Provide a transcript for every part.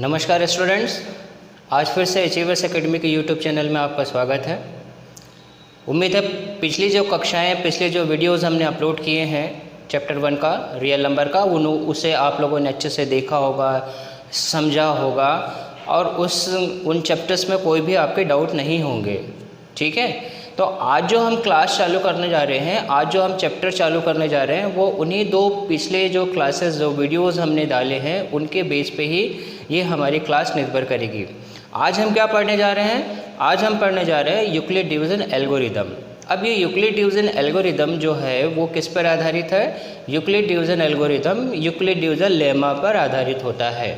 नमस्कार स्टूडेंट्स, आज फिर से अचीवर्स एकेडमी के यूट्यूब चैनल में आपका स्वागत है। उम्मीद है पिछली जो कक्षाएं, पिछले जो वीडियोस हमने अपलोड किए हैं चैप्टर 1 का रियल नंबर का, उसे आप लोगों ने अच्छे से देखा होगा, समझा होगा और उन चैप्टर्स में कोई भी आपके डाउट नहीं होंगे। ठीक है, तो आज जो हम क्लास चालू करने जा रहे हैं, आज जो हम चैप्टर चालू करने जा रहे हैं, वो उन्हीं दो पिछले जो क्लासेस, जो वीडियोस हमने डाले हैं, उनके बेस पे ही ये हमारी क्लास निर्भर करेगी। आज हम क्या पढ़ने जा रहे हैं? आज हम पढ़ने जा रहे हैं यूक्लिड डिवीज़न एल्गोरिदम। अब ये यूक्लिड डिवीज़न एल्गोरिदम जो है वो किस पर आधारित है? Euclid division algorithm Euclid division lemma पर आधारित होता है।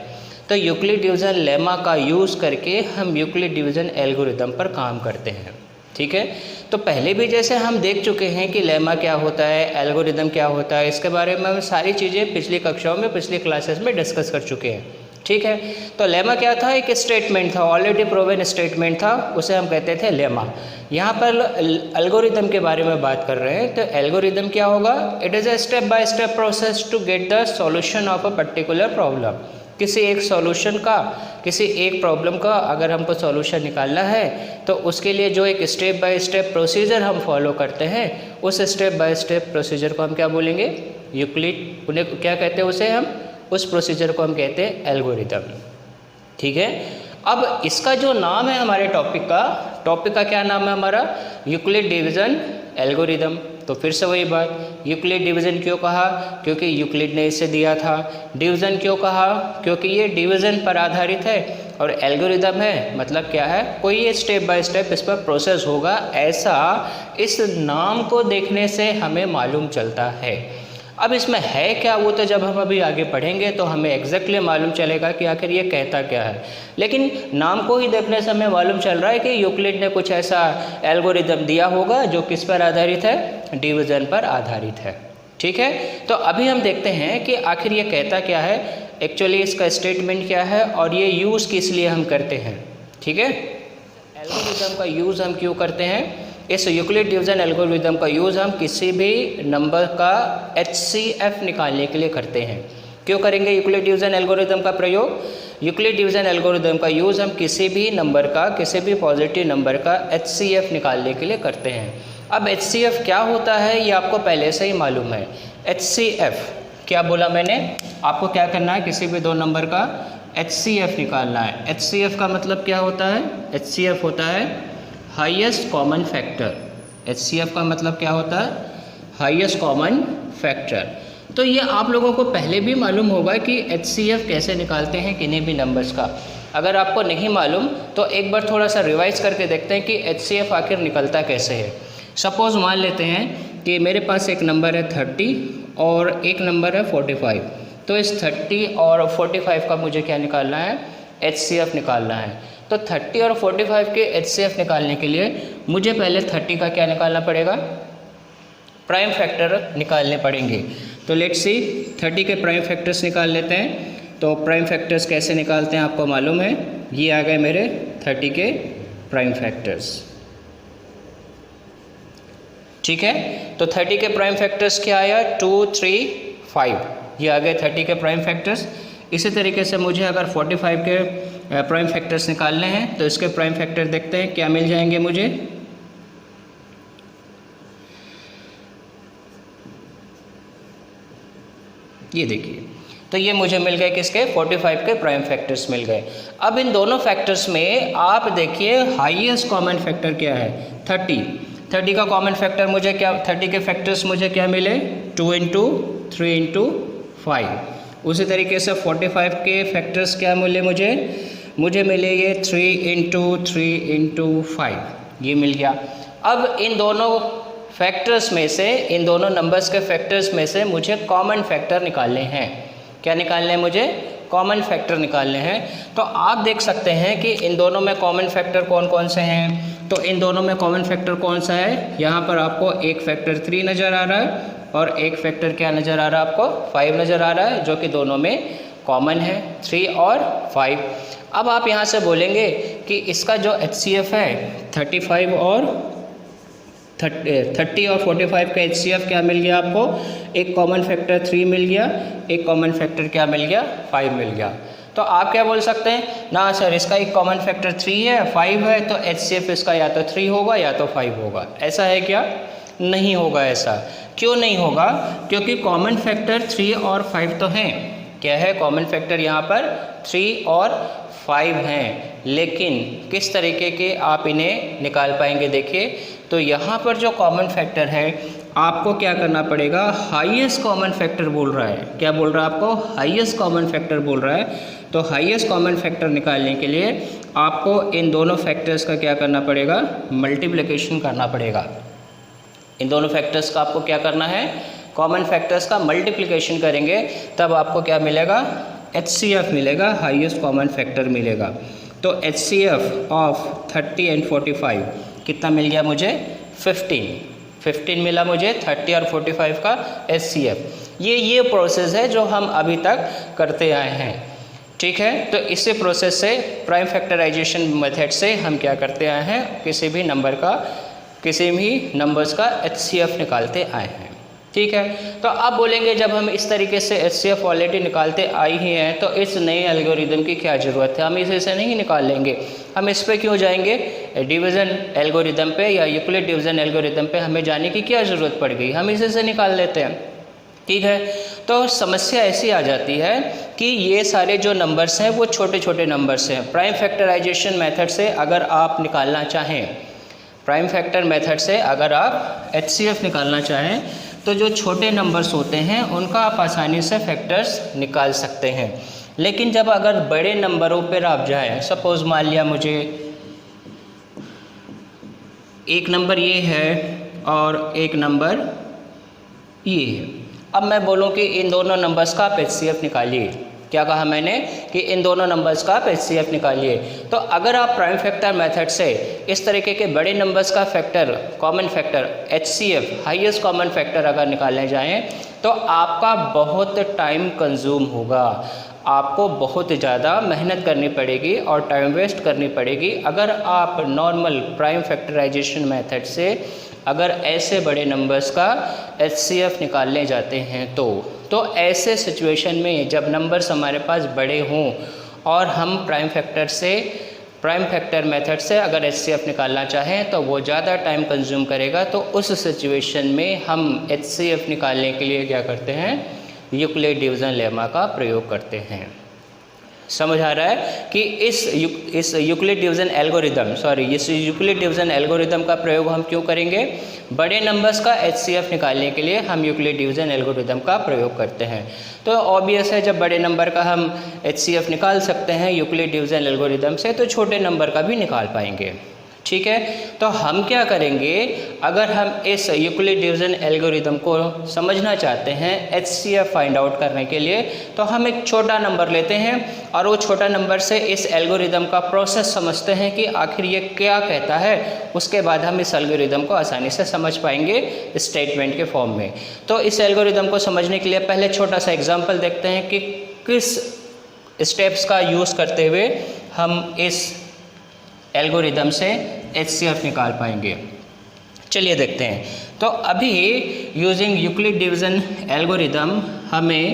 तो यूक्लिड डिवीज़न लेमा का यूज़ करके हम यूक्लिड डिवीज़न एल्गोरिदम पर काम करते हैं। ठीक है, तो पहले भी जैसे हम देख चुके हैं कि लेमा क्या होता है, एल्गोरिदम क्या होता है, इसके बारे में हम सारी चीज़ें पिछली कक्षाओं में, पिछली क्लासेस में डिस्कस कर चुके हैं। ठीक है, तो लेमा क्या था? एक स्टेटमेंट था, ऑलरेडी प्रूवन स्टेटमेंट था, उसे हम कहते थे लेमा। यहाँ पर एल्गोरिदम के बारे में बात कर रहे हैं, तो एल्गोरिदम क्या होगा? It is a step by step process to get the solution of a particular problem. किसी एक सॉल्यूशन का, किसी एक प्रॉब्लम का अगर हमको सॉल्यूशन निकालना है तो उसके लिए जो एक स्टेप बाय स्टेप प्रोसीजर हम फॉलो करते हैं, उस स्टेप बाय स्टेप प्रोसीजर को हम क्या बोलेंगे? यूक्लिड। उन्हें क्या कहते हैं? उसे हम, उस प्रोसीजर को हम कहते हैं एल्गोरिदम। ठीक है, अब इसका जो नाम है हमारे टॉपिक का क्या नाम है हमारा? Euclid division algorithm. तो फिर से वही बात, यूक्लिड डिवीज़न क्यों कहा? क्योंकि यूक्लिड ने इसे दिया था। डिवीज़न क्यों कहा? क्योंकि ये डिवीज़न पर आधारित है। और एल्गोरिदम है मतलब क्या है? कोई ये स्टेप बाय स्टेप इस पर प्रोसेस होगा, ऐसा इस नाम को देखने से हमें मालूम चलता है। अब इसमें है क्या, वो तो जब हम अभी आगे पढ़ेंगे तो हमें एग्जैक्टली मालूम चलेगा कि आखिर ये कहता क्या है। लेकिन नाम को ही देखने से हमें मालूम चल रहा है कि यूक्लिड ने कुछ ऐसा एल्गोरिदम दिया होगा जो किस पर आधारित है? डिवीज़न पर आधारित है। ठीक है, तो अभी हम देखते हैं कि आखिर ये कहता क्या है, एक्चुअली इसका स्टेटमेंट क्या है और ये यूज़ किस लिए हम करते हैं। ठीक है, एल्गोरिदम का यूज़ हम क्यों करते हैं? इस यूक्लिड डिवीज़न एल्गोरिदम का यूज़ हम किसी भी नंबर का HCF निकालने के लिए करते हैं। क्यों करेंगे यूक्लिड डिवीज़न एल्गोरिदम का प्रयोग? यूक्लिड डिवीज़न एल्गोरिदम का यूज़ हम किसी भी नंबर का, किसी भी पॉजिटिव नंबर का HCF निकालने के लिए करते हैं। अब HCF क्या होता है ये आपको पहले से ही मालूम है। HCF क्या बोला मैंने? आपको क्या करना है? किसी भी दो नंबर का HCF निकालना है। HCF का मतलब क्या होता है? HCF होता है हाईएस्ट कॉमन फैक्टर। HCF का मतलब क्या होता है? Highest common factor. तो ये आप लोगों को पहले भी मालूम होगा कि HCF कैसे निकालते हैं किन्हीं भी नंबर्स का। अगर आपको नहीं मालूम तो एक बार थोड़ा सा रिवाइज करके देखते हैं कि HCF आखिर निकलता कैसे है। सपोज़ मान लेते हैं कि मेरे पास एक नंबर है 30 और एक नंबर है 45। तो इस 30 और 45 का मुझे क्या निकालना है? HCF निकालना है। तो 30 और 45 के HCF निकालने के लिए मुझे पहले 30 का क्या निकालना पड़ेगा? प्राइम फैक्टर निकालने पड़ेंगे। तो लेट्स सी, 30 के प्राइम फैक्टर्स निकाल लेते हैं। तो प्राइम फैक्टर्स कैसे निकालते हैं आपको मालूम है। ये आ गए मेरे 30 के प्राइम फैक्टर्स। ठीक है, तो 30 के प्राइम फैक्टर्स क्या आया? 2, 3, 5। ये आ गए 30 के प्राइम फैक्टर्स। इसी तरीके से मुझे अगर 45 के प्राइम फैक्टर्स निकालने हैं तो इसके प्राइम फैक्टर देखते हैं क्या मिल जाएंगे मुझे। ये देखिए, तो ये मुझे मिल गए किसके? 45 के प्राइम फैक्टर्स मिल गए। अब इन दोनों फैक्टर्स में आप देखिए हाईएस्ट कॉमन फैक्टर क्या है? 30 का कॉमन फैक्टर मुझे क्या? 30 के फैक्टर्स मुझे क्या मिले? 2 × 3 × 5। उसी तरीके से 45 के फैक्टर्स क्या मिले मुझे मिले ये 3 × 3 × 5। ये मिल गया। अब इन दोनों फैक्टर्स में से, इन दोनों नंबर्स के फैक्टर्स में से मुझे कॉमन फैक्टर निकालने हैं। क्या निकालने हैं मुझे? कॉमन फैक्टर निकालने हैं। तो आप देख सकते हैं कि इन दोनों में कॉमन फैक्टर कौन कौन से हैं। तो इन दोनों में कॉमन फैक्टर कौन सा है? यहाँ पर आपको एक फैक्टर 3 नज़र आ रहा है और एक फैक्टर क्या नज़र आ रहा है आपको? 5 नज़र आ रहा है, जो कि दोनों में कॉमन है, 3 और 5। अब आप यहाँ से बोलेंगे कि इसका जो HCF है 30 और 45 का HCF क्या मिल गया आपको? एक कॉमन फैक्टर 3 मिल गया, एक कॉमन फैक्टर क्या मिल गया? 5 मिल गया। तो आप क्या बोल सकते हैं ना सर इसका एक कॉमन फैक्टर 3 है 5 है, तो HCF इसका या तो 3 होगा या तो 5 होगा। ऐसा है क्या? नहीं होगा। ऐसा क्यों नहीं होगा? क्योंकि कॉमन फैक्टर 3 और 5 तो हैं। क्या है कॉमन फैक्टर? यहाँ पर 3 और 5 हैं, लेकिन किस तरीके के आप इन्हें निकाल पाएंगे? देखिए, तो यहाँ पर जो कॉमन फैक्टर है आपको क्या करना पड़ेगा? हाईएस्ट कॉमन फैक्टर बोल रहा है। क्या बोल रहा है आपको? हाईएस्ट कॉमन फैक्टर बोल रहा है। तो हाईएस्ट कॉमन फैक्टर निकालने के लिए आपको इन दोनों फैक्टर्स का क्या करना पड़ेगा? मल्टीप्लिकेशन करना पड़ेगा। इन दोनों फैक्टर्स का आपको क्या करना है? कॉमन फैक्टर्स का मल्टीप्लिकेशन करेंगे, तब आपको क्या मिलेगा? HCF मिलेगा, हाईएस्ट कॉमन फैक्टर मिलेगा। तो HCF ऑफ 30 एंड 45 कितना मिल गया मुझे? 15 मिला मुझे 30 और 45 का HCF। ये प्रोसेस है जो हम अभी तक करते आए हैं, ठीक है। तो इसी प्रोसेस से प्राइम फैक्टराइजेशन मेथड से हम क्या करते आए हैं? किसी भी नंबर्स का HCF निकालते आए हैं, ठीक है। तो अब बोलेंगे जब हम इस तरीके से HCF ऑलरेडी निकालते आए ही हैं तो इस नए एल्गोरिदम की क्या ज़रूरत है? हम इसे नहीं निकाल लेंगे, हम इस पे क्यों जाएंगे? डिवीज़न एल्गोरिदम पे या यूक्लिड डिवीज़न एल्गोरिदम पे हमें जाने की क्या ज़रूरत पड़ गई? हम इसे से निकाल लेते हैं, ठीक है। तो समस्या ऐसी आ जाती है कि ये सारे जो नंबर्स हैं वो छोटे छोटे नंबर्स हैं। प्राइम फैक्टराइजेशन मेथड से अगर आप निकालना चाहें, प्राइम फैक्टर मेथड से अगर आप HCF निकालना चाहें तो जो छोटे नंबर्स होते हैं उनका आप आसानी से फैक्टर्स निकाल सकते हैं। लेकिन जब अगर बड़े नंबरों पर आप जाएं, सपोज़ मान लिया मुझे एक नंबर ये है और एक नंबर ये है, अब मैं बोलूं कि इन दोनों नंबर्स का आप HCF निकालिए। क्या कहा मैंने? कि इन दोनों नंबर्स का आप HCF निकालिए। तो अगर आप प्राइम फैक्टर मेथड से इस तरीके के बड़े नंबर्स का factor, common factor HCF, highest common factor अगर निकालने जाएं तो आपका बहुत टाइम कंज्यूम होगा, आपको बहुत ज़्यादा मेहनत करनी पड़ेगी और टाइम वेस्ट करनी पड़ेगी अगर आप नॉर्मल प्राइम फैक्टराइजेशन मेथड से अगर ऐसे बड़े नंबर्स का HCF निकालने जाते हैं तो ऐसे सिचुएशन में जब नंबर्स हमारे पास बड़े हों और हम प्राइम फैक्टर मेथड से अगर HCF निकालना चाहें तो वो ज़्यादा टाइम कंज्यूम करेगा। तो उस सिचुएशन में हम HCF निकालने के लिए क्या करते हैं? यूक्लिड डिवीज़न लेमा का प्रयोग करते हैं। समझ आ रहा है कि इस यूक्लिड डिवीज़न एल्गोरिदम का प्रयोग हम क्यों करेंगे? बड़े नंबर्स का HCF निकालने के लिए हम यूक्लिड डिवीज़न एल्गोरिदम का प्रयोग करते हैं। तो ऑब्वियस है जब बड़े नंबर का हम HCF निकाल सकते हैं यूक्लिड डिवीज़न एल्गोरिदम से तो छोटे नंबर का भी निकाल पाएंगे, ठीक है। तो हम क्या करेंगे? अगर हम इस यूक्लिड डिवीज़न एल्गोरिदम को समझना चाहते हैं HCF फाइंड आउट करने के लिए, तो हम एक छोटा नंबर लेते हैं और वो छोटा नंबर से इस एल्गोरिदम का प्रोसेस समझते हैं कि आखिर ये क्या कहता है। उसके बाद हम इस एल्गोरिदम को आसानी से समझ पाएंगे स्टेटमेंट के फॉर्म में। तो इस एल्गोरिदम को समझने के लिए पहले छोटा सा एग्जाम्पल देखते हैं कि किस स्टेप्स का यूज़ करते हुए हम इस एल्गोरिदम से HCF निकाल पाएंगे। चलिए देखते हैं। तो अभी यूजिंग यूक्लिड डिवीज़न एल्गोरिदम हमें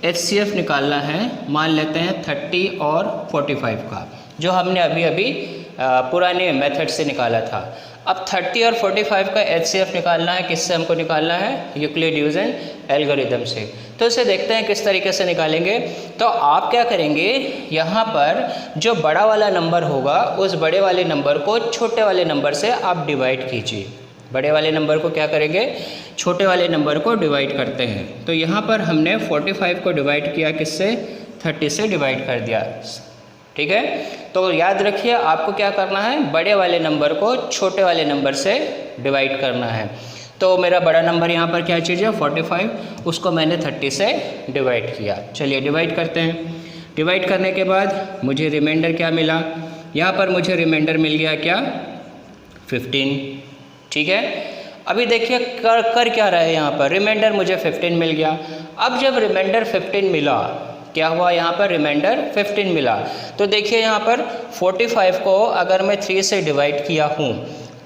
HCF निकालना है, मान लेते हैं 30 और 45 का, जो हमने अभी पुराने मेथड से निकाला था। अब 30 और 45 का HCF निकालना है, किससे हमको निकालना है? यूक्लिड डिवीज़न एल्गोरिदम से। तो इसे देखते हैं किस तरीके से निकालेंगे। तो आप क्या करेंगे? यहाँ पर जो बड़ा वाला नंबर होगा उस बड़े वाले नंबर को छोटे वाले नंबर से आप डिवाइड कीजिए। बड़े वाले नंबर को क्या करेंगे? छोटे वाले नंबर को डिवाइड करते हैं। तो यहाँ पर हमने 45 को डिवाइड किया किससे? 30 से डिवाइड कर दिया, ठीक है। तो याद रखिए आपको क्या करना है? बड़े वाले नंबर को छोटे वाले नंबर से डिवाइड करना है। तो मेरा बड़ा नंबर यहाँ पर क्या चीज़ है? 45, उसको मैंने 30 से डिवाइड किया। चलिए डिवाइड करते हैं। डिवाइड करने के बाद मुझे रिमाइंडर क्या मिला? यहाँ पर मुझे रिमाइंडर मिल गया क्या? 15, ठीक है। अभी देखिए कर क्या रहा है यहाँ पर? रिमाइंडर मुझे 15 मिल गया। अब जब रिमाइंडर 15 मिला, क्या हुआ? यहाँ पर रिमाइंडर 15 मिला। तो देखिए यहाँ पर 45 को अगर मैं 3 से डिवाइड किया हूँ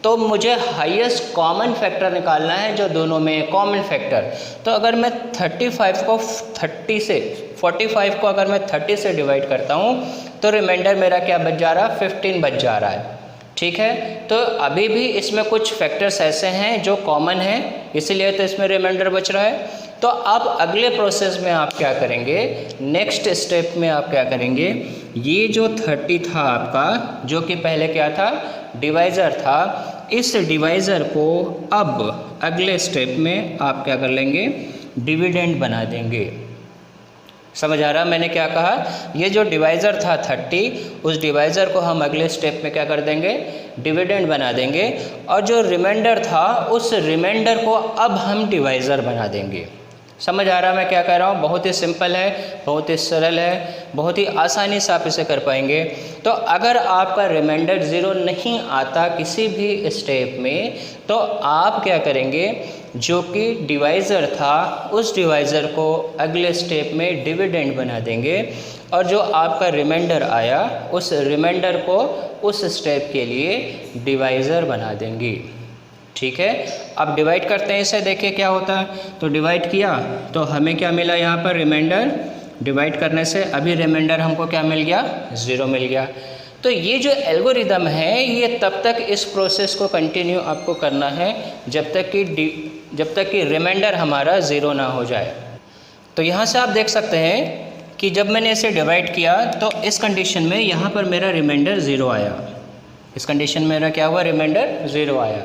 तो मुझे हाईएस्ट कॉमन फैक्टर निकालना है जो दोनों में कॉमन फैक्टर। तो अगर मैं 45 को 30 से डिवाइड करता हूँ तो रिमाइंडर मेरा क्या बच जा रहा है, 15 बच जा रहा है। ठीक है, तो अभी भी इसमें कुछ फैक्टर्स ऐसे हैं जो कॉमन हैं, इसीलिए तो इसमें रिमाइंडर बच रहा है। तो अब अगले प्रोसेस में आप क्या करेंगे, नेक्स्ट स्टेप में आप क्या करेंगे, ये जो 30 था आपका, जो कि पहले क्या था, डिवाइज़र था, इस डिवाइज़र को अब अगले स्टेप में आप क्या कर लेंगे, डिविडेंड बना देंगे। समझ आ रहा मैंने क्या कहा, ये जो डिवाइज़र था 30, उस डिवाइज़र को हम अगले स्टेप में क्या कर देंगे, डिविडेंड बना देंगे, और जो रिमाइंडर था उस रिमाइंडर को अब हम डिवाइज़र बना देंगे। समझ आ रहा मैं क्या कह रहा हूँ, बहुत ही सिंपल है, बहुत ही सरल है, बहुत ही आसानी से आप इसे कर पाएंगे। तो अगर आपका रिमाइंडर 0 नहीं आता किसी भी स्टेप में, तो आप क्या करेंगे, जो कि डिवाइज़र था उस डिवाइज़र को अगले स्टेप में डिविडेंड बना देंगे, और जो आपका रिमाइंडर आया उस रिमाइंडर को उस स्टेप के लिए डिवाइज़र बना देंगे। ठीक है, अब डिवाइड करते हैं इसे, देखिए क्या होता है। तो डिवाइड किया तो हमें क्या मिला यहाँ पर, रिमाइंडर। डिवाइड करने से अभी रिमाइंडर हमको क्या मिल गया, 0 मिल गया। तो ये जो एल्गोरिदम है ये तब तक इस प्रोसेस को कंटिन्यू आपको करना है जब तक कि रिमाइंडर हमारा 0 ना हो जाए। तो यहाँ से आप देख सकते हैं कि जब मैंने इसे डिवाइड किया तो इस कंडीशन में यहाँ पर मेरा रिमाइंडर 0 आया। इस कंडीशन में मेरा क्या हुआ, रिमाइंडर 0 आया।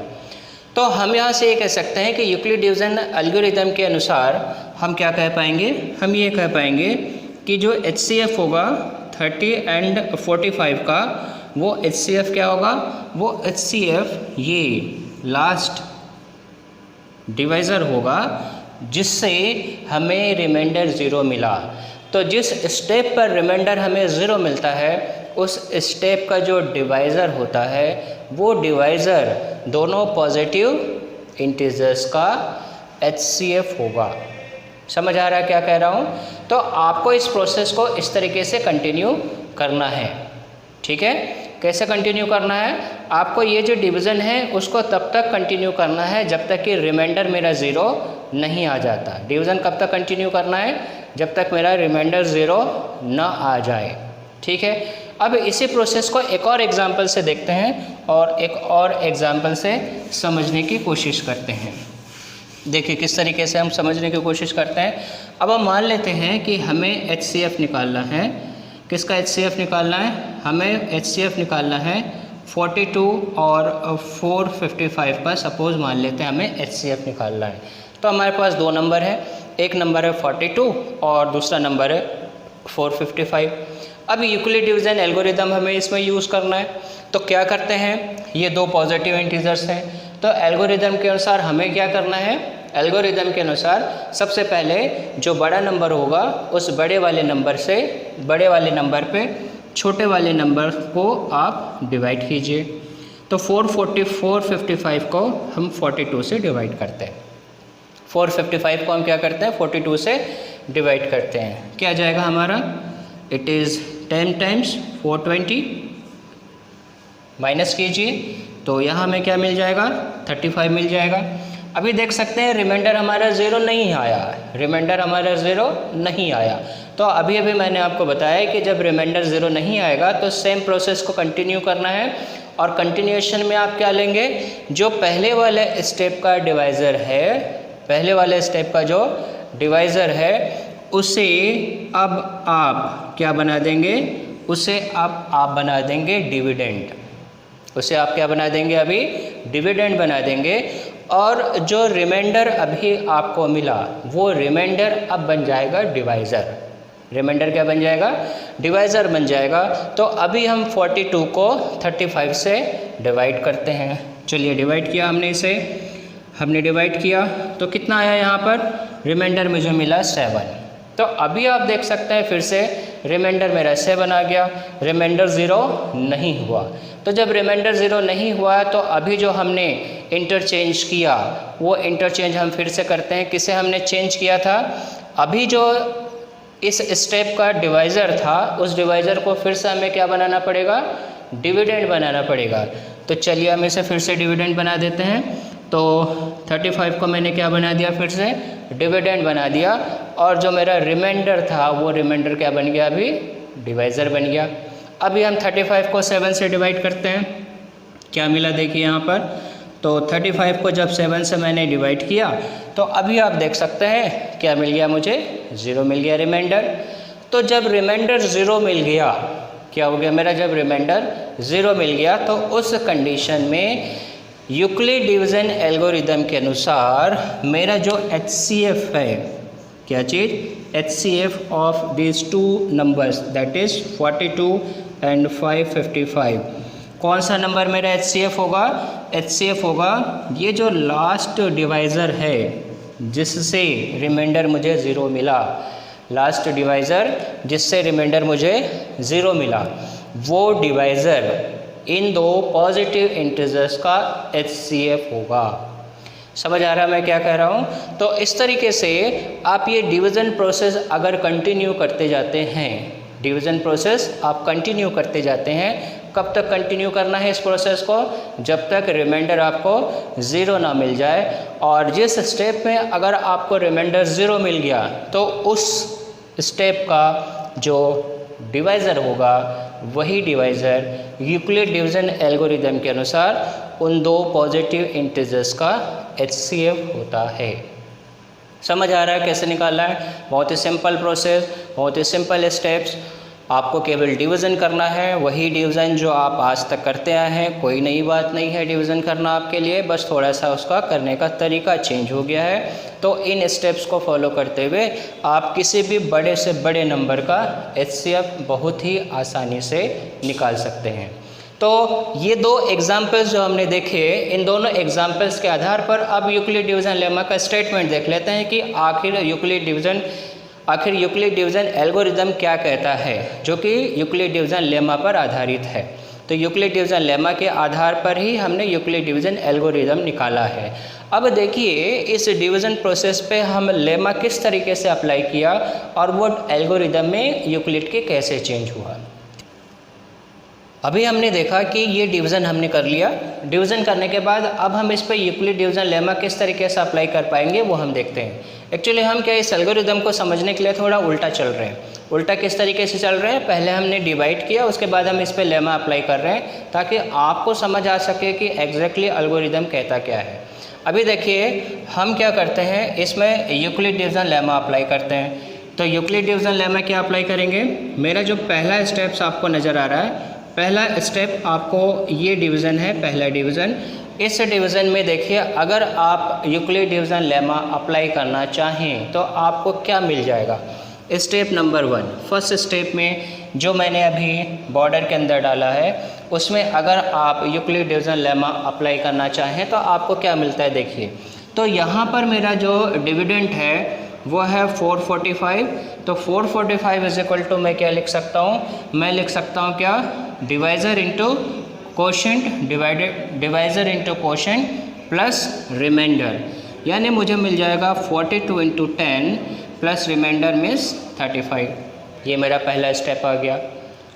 तो हम यहाँ से ये कह सकते हैं कि यूक्लिड डिवीजन एल्गोरिदम के अनुसार हम क्या कह पाएंगे, हम ये कह पाएंगे कि जो HCF होगा 30 एंड 45 का, वो HCF क्या होगा, वो HCF ये लास्ट डिवाइज़र होगा जिससे हमें रिमाइंडर 0 मिला। तो जिस स्टेप पर रिमाइंडर हमें 0 मिलता है उस स्टेप का जो डिवाइज़र होता है वो डिवाइज़र दोनों पॉजिटिव इंटीजर्स का HCF होगा। समझ आ रहा है क्या कह रहा हूँ। तो आपको इस प्रोसेस को इस तरीके से कंटिन्यू करना है। ठीक है, कैसे कंटिन्यू करना है, आपको ये जो डिवीज़न है उसको तब तक कंटिन्यू करना है जब तक कि रिमाइंडर मेरा 0 नहीं आ जाता। डिवीज़न कब तक कंटिन्यू करना है, जब तक मेरा रिमाइंडर 0 ना आ जाए। ठीक है, अब इसी प्रोसेस को एक और एग्जांपल से देखते हैं और एक और एग्जांपल से समझने की कोशिश करते हैं। देखिए किस तरीके से हम समझने की कोशिश करते हैं। अब हम मान लेते हैं कि हमें HCF निकालना है। किसका HCF निकालना है, हमें HCF निकालना है 42 और 455 का, सपोज़ मान लेते हैं हमें HCF निकालना है। तो हमारे पास दो नंबर है, एक नंबर है 42 और दूसरा नंबर है 455। अब यूक्लिड डिवीजन एल्गोरिदम हमें इसमें यूज़ करना है। तो क्या करते हैं, ये दो पॉजिटिव इंटीजर्स हैं, तो एल्गोरिदम के अनुसार हमें क्या करना है, एल्गोरिदम के अनुसार सबसे पहले जो बड़ा नंबर होगा उस बड़े वाले नंबर पे छोटे वाले नंबर को आप डिवाइड कीजिए। तो 455 को हम 42 से डिवाइड करते हैं। 455 को हम क्या करते हैं, 42 से डिवाइड करते हैं। क्या जाएगा हमारा, इट इज़ 10 टाइम्स 420, माइनस कीजिए तो यहाँ हमें क्या मिल जाएगा, 35 मिल जाएगा। अभी देख सकते हैं रिमाइंडर हमारा 0 नहीं आया, रिमाइंडर हमारा 0 नहीं आया। तो अभी मैंने आपको बताया कि जब रिमाइंडर 0 नहीं आएगा तो सेम प्रोसेस को कंटिन्यू करना है, और कंटिन्यूएशन में आप क्या लेंगे, जो पहले वाले स्टेप का डिवाइज़र है, पहले वाले स्टेप का जो डिवाइज़र है उसे अब आप क्या बना देंगे, उसे अब आप बना देंगे डिविडेंड। उसे आप क्या बना देंगे, अभी डिविडेंड बना देंगे। और जो रिमाइंडर अभी आपको मिला वो रिमाइंडर अब बन जाएगा डिवाइज़र। रिमाइंडर क्या बन जाएगा, डिवाइज़र बन जाएगा। तो अभी हम 42 को 35 से डिवाइड करते हैं। चलिए डिवाइड किया हमने इसे, हमने डिवाइड किया तो कितना आया यहाँ पर, रिमाइंडर मुझे मिला 7। तो अभी आप देख सकते हैं फिर से रिमाइंडर मेरा 7 आ गया, रिमाइंडर 0 नहीं हुआ। तो जब रिमाइंडर 0 नहीं हुआ तो अभी जो हमने इंटरचेंज किया वो इंटरचेंज हम फिर से करते हैं। किसे हमने चेंज किया था, अभी जो इस स्टेप का डिवाइज़र था उस डिवाइज़र को फिर से हमें क्या बनाना पड़ेगा, डिविडेंड बनाना पड़ेगा। तो चलिए हम इसे फिर से डिविडेंड बना देते हैं। तो 35 को मैंने क्या बना दिया, फिर से डिविडेंड बना दिया, और जो मेरा रिमाइंडर था वो रिमाइंडर क्या बन गया, अभी डिवाइज़र बन गया। अभी हम 35 को 7 से डिवाइड करते हैं, क्या मिला देखिए यहाँ पर। तो 35 को जब 7 से मैंने डिवाइड किया तो अभी आप देख सकते हैं क्या मिल गया, मुझे 0 मिल गया रिमाइंडर। तो जब रिमाइंडर 0 मिल गया, क्या हो गया मेरा, जब रिमाइंडर 0 मिल गया तो उस कंडीशन में यूक्लिड डिवीज़न एल्गोरिदम के अनुसार मेरा जो HCF है, क्या चीज़, HCF of these two numbers that is 42 and 555, कौन सा नंबर मेरा HCF होगा, HCF होगा ये जो लास्ट डिवाइज़र है जिससे रिमाइंडर मुझे 0 मिला, लास्ट डिवाइज़र जिससे रिमाइंडर मुझे 0 मिला, वो डिवाइज़र इन दो पॉजिटिव इंटीजर्स का HCF होगा। समझ आ रहा है मैं क्या कह रहा हूँ। तो इस तरीके से आप ये डिवीज़न प्रोसेस अगर कंटिन्यू करते जाते हैं, डिवीज़न प्रोसेस आप कंटिन्यू करते जाते हैं, कब तक कंटिन्यू करना है इस प्रोसेस को, जब तक रिमाइंडर आपको 0 ना मिल जाए। और जिस स्टेप में अगर आपको रिमाइंडर 0 मिल गया तो उस स्टेप का जो डिवाइज़र होगा वही डिवाइज़र यूक्लिड डिवीज़न एल्गोरिदम के अनुसार उन दो पॉजिटिव इंटीजर्स का HCF होता है। समझ आ रहा है कैसे निकालना है, बहुत ही सिंपल प्रोसेस, बहुत ही सिंपल स्टेप्स, आपको केवल डिवीज़न करना है, वही डिवीज़न जो आप आज तक करते आए हैं, कोई नई बात नहीं है डिवीज़न करना आपके लिए, बस थोड़ा सा उसका करने का तरीका चेंज हो गया है। तो इन स्टेप्स को फॉलो करते हुए आप किसी भी बड़े से बड़े नंबर का HCF बहुत ही आसानी से निकाल सकते हैं। तो ये दो एग्जाम्पल्स जो हमने देखे, इन दोनों एग्जाम्पल्स के आधार पर अब यूक्लिड डिवीज़न लेमा का स्टेटमेंट देख लेते हैं कि आखिर यूक्लिड डिवीज़न एल्गोरिदम क्या कहता है, जो कि यूक्लिड डिवीज़न लेमा पर आधारित है। तो यूक्लिड डिवीज़न लेमा के आधार पर ही हमने यूक्लिड डिवीज़न एल्गोरिदम निकाला है। अब देखिए इस डिवीज़न प्रोसेस पे हम लेमा किस तरीके से अप्लाई किया और वो एल्गोरिदम में यूक्लिड के कैसे चेंज हुआ। अभी हमने देखा कि ये डिवीज़न हमने कर लिया, डिवीज़न करने के बाद अब हम इस पर यूक्लिड डिवीज़न लेमा किस तरीके से अप्लाई कर पाएंगे वो हम देखते हैं। एक्चुअली हम क्या इस एल्गोरिदम को समझने के लिए थोड़ा उल्टा चल रहे हैं। उल्टा किस तरीके से चल रहे हैं, पहले हमने डिवाइड किया, उसके बाद हम इस पर लेमा अप्लाई कर रहे हैं ताकि आपको समझ आ सके कि एग्जैक्टली एल्गोरिदम कहता क्या है। अभी देखिए हम क्या करते हैं, इसमें यूक्लिड डिवीज़न लेमा अप्लाई करते हैं। तो यूक्लिड डिवीज़न लेमा क्या अप्लाई करेंगे, मेरा जो पहला स्टेप्स आपको नज़र आ रहा है, पहला स्टेप आपको ये डिवीज़न है, पहला डिवीज़न। इस डिवीज़न में देखिए अगर आप यूक्लिड डिवीज़न लेमा अप्लाई करना चाहें तो आपको क्या मिल जाएगा। स्टेप नंबर 1, फर्स्ट स्टेप में जो मैंने अभी बॉर्डर के अंदर डाला है उसमें अगर आप यूक्लिड डिवीज़न लेमा अप्लाई करना चाहें तो आपको क्या मिलता है देखिए। तो यहाँ पर मेरा जो डिविडेंड है वो है 445। तो 445 इज इक्वल टू मैं क्या लिख सकता हूँ, मैं लिख सकता हूँ क्या, divisor into quotient, divisor into quotient plus remainder, यानी मुझे मिल जाएगा 42 इंटू 10 प्लस रिमाइंडर मीन्स 35। ये मेरा पहला स्टेप आ गया।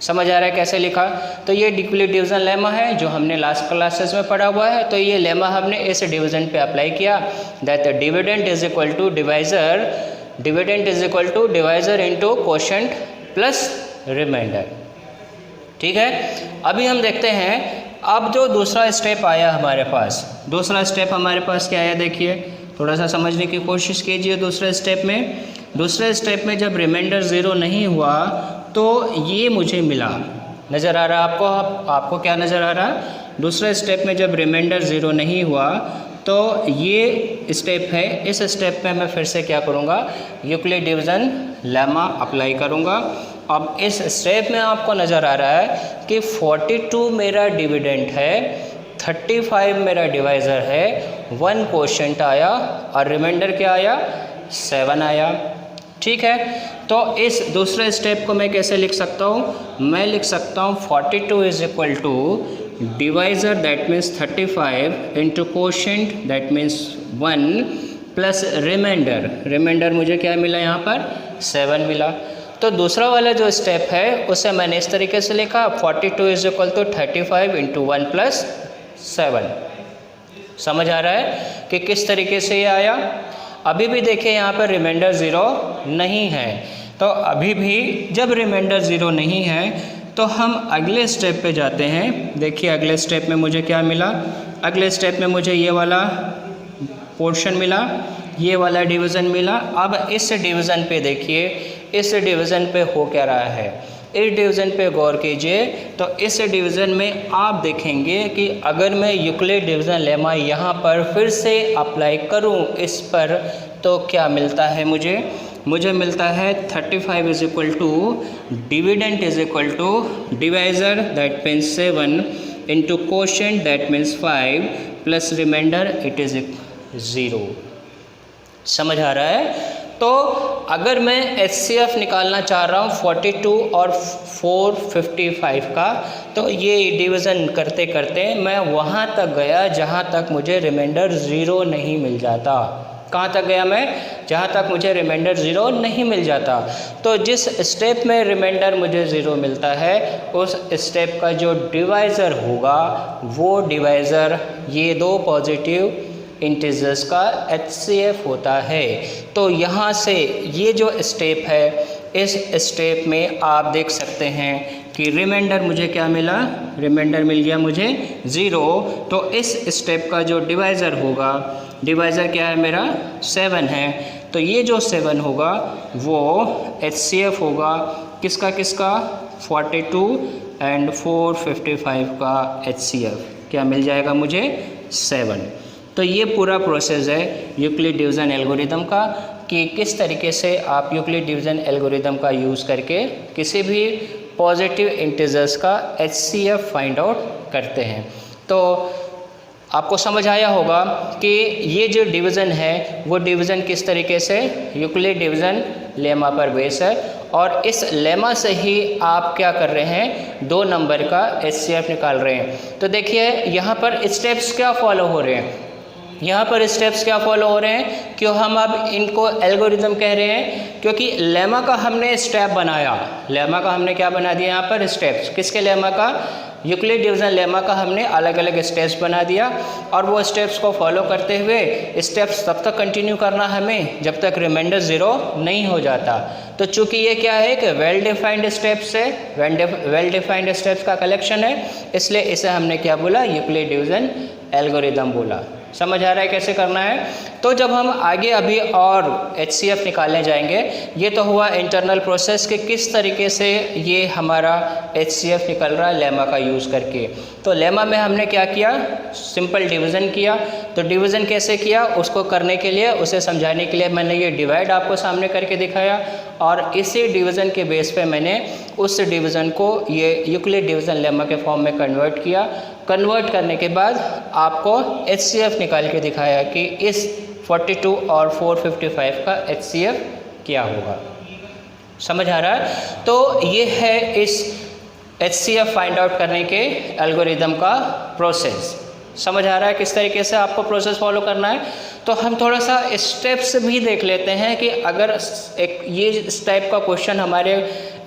समझ आ रहा है कैसे लिखा। तो ये यूक्लिड डिवीज़न लेमा है जो हमने लास्ट क्लासेस में पढ़ा हुआ है। तो ये लेमा हमने इस डिवीज़न पे अप्लाई किया, that dividend is equal to divisor, dividend is equal to divisor into quotient plus remainder. ठीक है, अभी हम देखते हैं अब जो दूसरा स्टेप आया हमारे पास, दूसरा स्टेप हमारे पास क्या आया देखिए, थोड़ा सा समझने की कोशिश कीजिए। दूसरे स्टेप में जब रिमाइंडर 0 नहीं हुआ तो ये मुझे मिला, नज़र आ रहा है आपको क्या नज़र आ रहा है। दूसरे स्टेप में जब रिमाइंडर 0 नहीं हुआ तो ये स्टेप है, इस स्टेप में मैं फिर से क्या करूँगा, यूक्लिड डिवीज़न लेमा अप्लाई करूँगा। अब इस स्टेप में आपको नज़र आ रहा है कि 42 मेरा डिविडेंड है, 35 मेरा डिवाइज़र है, 1 कोशेंट आया और रिमाइंडर क्या आया, 7 आया। ठीक है, तो इस दूसरे स्टेप को मैं कैसे लिख सकता हूँ, मैं लिख सकता हूँ 42 is equal to divisor that means 35 into quotient that means 1 plus remainder मुझे क्या मिला यहाँ पर, 7 मिला। तो दूसरा वाला जो स्टेप है उसे मैंने इस तरीके से लिखा, 42 is equal to 35 into 1 plus 7। समझ आ रहा है कि किस तरीके से ये आया। अभी भी देखिए यहाँ पर रिमाइंडर 0 नहीं है, तो अभी भी जब रिमाइंडर 0 नहीं है तो हम अगले स्टेप पे जाते हैं। देखिए अगले स्टेप में मुझे क्या मिला, अगले स्टेप में मुझे ये वाला पोर्शन मिला, ये वाला डिवीज़न मिला। अब इस डिवीज़न पे देखिए, इस डिवीज़न पे हो क्या रहा है, इस डिवीज़न पे गौर कीजिए। तो इस डिवीज़न में आप देखेंगे कि अगर मैं यूक्लिड डिवीज़न लेमा यहाँ पर फिर से अप्लाई करूँ इस पर, तो क्या मिलता है मुझे मिलता है 35 is equal to dividend is equal to divisor that means 7 into quotient that means 5 plus remainder it is 0। समझ आ रहा है। तो अगर मैं HCF निकालना चाह रहा हूँ 42 और 455 का, तो ये डिवीज़न करते करते मैं वहाँ तक गया जहाँ तक मुझे रिमाइंडर 0 नहीं मिल जाता। कहाँ तक गया मैं, जहाँ तक मुझे रिमाइंडर 0 नहीं मिल जाता। तो जिस स्टेप में रिमाइंडर मुझे 0 मिलता है, उस स्टेप का जो डिवाइज़र होगा वो डिवाइज़र ये दो पॉजिटिव इंटीजर्स का HCF होता है। तो यहाँ से ये जो स्टेप है, इस स्टेप में आप देख सकते हैं कि रिमाइंडर मुझे क्या मिला, रिमाइंडर मिल गया मुझे 0। तो इस स्टेप का जो डिवाइज़र होगा, डिवाइज़र क्या है मेरा 7 है, तो ये जो 7 होगा वो HCF होगा किसका 42 एंड 455 का HCF क्या मिल जाएगा मुझे 7। तो ये पूरा प्रोसेस है यूक्लिड डिवीज़न एल्गोरिदम का, कि किस तरीके से आप यूक्लिड डिवीज़न एल्गोरिदम का यूज़ करके किसी भी पॉजिटिव इंटीजर्स का HCF फाइंड आउट करते हैं। तो आपको समझ आया होगा कि ये जो डिवीज़न है वो डिवीज़न किस तरीके से यूक्लिड डिवीज़न लेमा पर बेस है, और इस लेमा से ही आप क्या कर रहे हैं, 2 नंबर का HCF निकाल रहे हैं। तो देखिए यहाँ पर स्टेप्स क्या फॉलो हो रहे हैं, यहाँ पर स्टेप्स क्या फॉलो हो रहे हैं, क्यों हम अब इनको एल्गोरिदम कह रहे हैं, क्योंकि लेमा का हमने स्टेप बनाया, लेमा का हमने क्या बना दिया यहाँ पर स्टेप्स, किसके लेमा का, यूक्लिड डिवीज़न लेमा का हमने अलग अलग स्टेप्स बना दिया। और वो स्टेप्स को फॉलो करते हुए स्टेप्स तब तक कंटिन्यू करना हमें जब तक रिमाइंडर 0 नहीं हो जाता। तो चूंकि ये क्या है कि वेल डिफाइंड स्टेप्स है, वेल डिफाइंड स्टेप्स का कलेक्शन है, इसलिए इसे हमने क्या बोला, यूक्लिड डिवीज़न एल्गोरिदम बोला। समझ आ रहा है कैसे करना है। तो जब हम आगे अभी और HCF निकालने जाएंगे, ये तो हुआ इंटरनल प्रोसेस कि किस तरीके से ये हमारा HCF निकल रहा है लेमा का यूज़ करके। तो लेमा में हमने क्या किया, सिंपल डिवीज़न किया। तो डिवीज़न कैसे किया, उसको करने के लिए, उसे समझाने के लिए मैंने ये डिवाइड आपको सामने करके दिखाया, और इसी डिवीज़न के बेस पे मैंने उस डिवीज़न को ये यूक्लिड डिवीज़न लेमा के फॉर्म में कन्वर्ट किया। कन्वर्ट करने के बाद आपको HCF निकाल के दिखाया कि इस 42 और 455 का HCF क्या होगा। समझ आ रहा है। तो ये है इस HCF फाइंड आउट करने के एल्गोरिदम का प्रोसेस। समझ आ रहा है किस तरीके से आपको प्रोसेस फॉलो करना है। तो हम थोड़ा सा स्टेप्स भी देख लेते हैं कि अगर एक ये इस टाइप का क्वेश्चन हमारे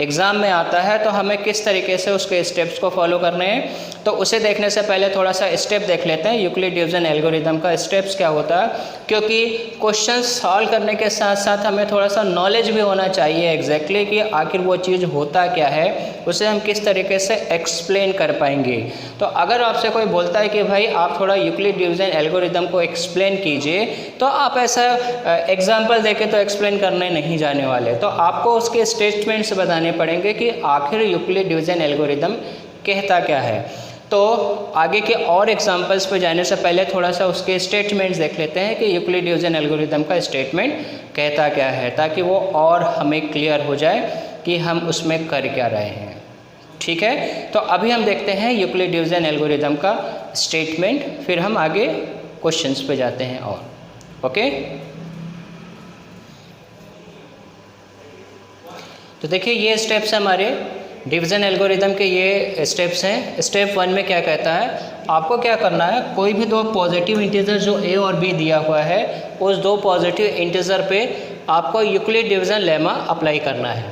एग्ज़ाम में आता है तो हमें किस तरीके से उसके स्टेप्स को फॉलो करने हैं। तो उसे देखने से पहले थोड़ा सा स्टेप देख लेते हैं, यूक्लिड डिवीज़न एल्गोरिदम का स्टेप्स क्या होता है, क्योंकि क्वेश्चन सॉल्व करने के साथ साथ हमें थोड़ा सा नॉलेज भी होना चाहिए एग्जैक्टली कि आखिर वो चीज़ होता क्या है, उसे हम किस तरीके से एक्सप्लेन कर पाएंगे। तो अगर आपसे कोई बोलता है कि भाई आप थोड़ा यूक्लिड डिवीज़न एल्गोरिदम को एक्सप्लेन कीजिए, तो आप ऐसा एग्जाम्पल देके तो एक्सप्लेन करने नहीं जाने वाले, तो आपको उसके स्टेटमेंट्स बताने पड़ेंगे कि आखिर यूक्लिड डिवीज़न एल्गोरिदम कहता क्या है। तो आगे के और एग्जांपल्स पे जाने से पहले थोड़ा सा उसके स्टेटमेंट्स देख लेते हैं कि यूक्लिड डिवीज़न एल्गोरिदम का स्टेटमेंट कहता क्या है, ताकि वो और हमें क्लियर हो जाए कि हम उसमें कर क्या रहे हैं। ठीक है, तो अभी हम देखते हैं यूक्लिड डिवीज़न एल्गोरिदम का स्टेटमेंट, फिर हम आगे क्वेश्चंस पे जाते हैं और ओके। तो देखिए ये स्टेप्स हमारे डिवीज़न एल्गोरिदम के, ये स्टेप्स हैं। स्टेप 1 में क्या कहता है, आपको क्या करना है, कोई भी 2 पॉजिटिव इंटीजर जो A और B दिया हुआ है, उस 2 पॉजिटिव इंटीजर पे आपको यूक्लिड डिवीज़न लेमा अप्लाई करना है।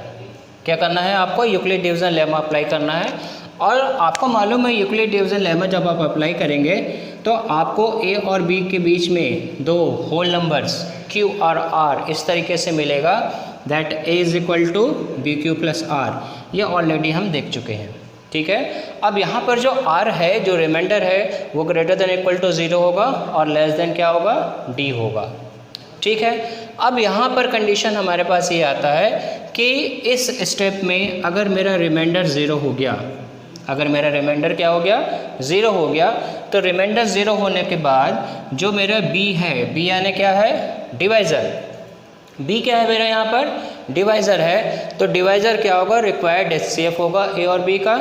क्या करना है, आपको यूक्लिड डिवीज़न लेमा अप्लाई करना है। और आपको मालूम है यूक्लिड डिवीजन लेमा जब आप अप्लाई करेंगे तो आपको ए और बी के बीच में दो होल नंबर्स क्यू और आर इस तरीके से मिलेगा, that A is equal to B Q plus R. ये ऑलरेडी हम देख चुके हैं, ठीक है। अब यहाँ पर जो आर है, जो रिमाइंडर है, वो ग्रेटर देन इक्वल टू 0 होगा और लेस देन क्या होगा, डी होगा, ठीक है। अब यहाँ पर कंडीशन हमारे पास ये आता है कि इस स्टेप में अगर मेरा रिमाइंडर 0 हो गया, अगर मेरा रिमाइंडर क्या हो गया, 0 हो गया, तो रिमाइंडर 0 होने के बाद जो मेरा बी है, बी यानी क्या है, डिवाइज़र, बी क्या है मेरा यहाँ पर, डिवाइज़र है, तो डिवाइज़र क्या होगा, रिक्वायर्ड HCF होगा ए और बी का।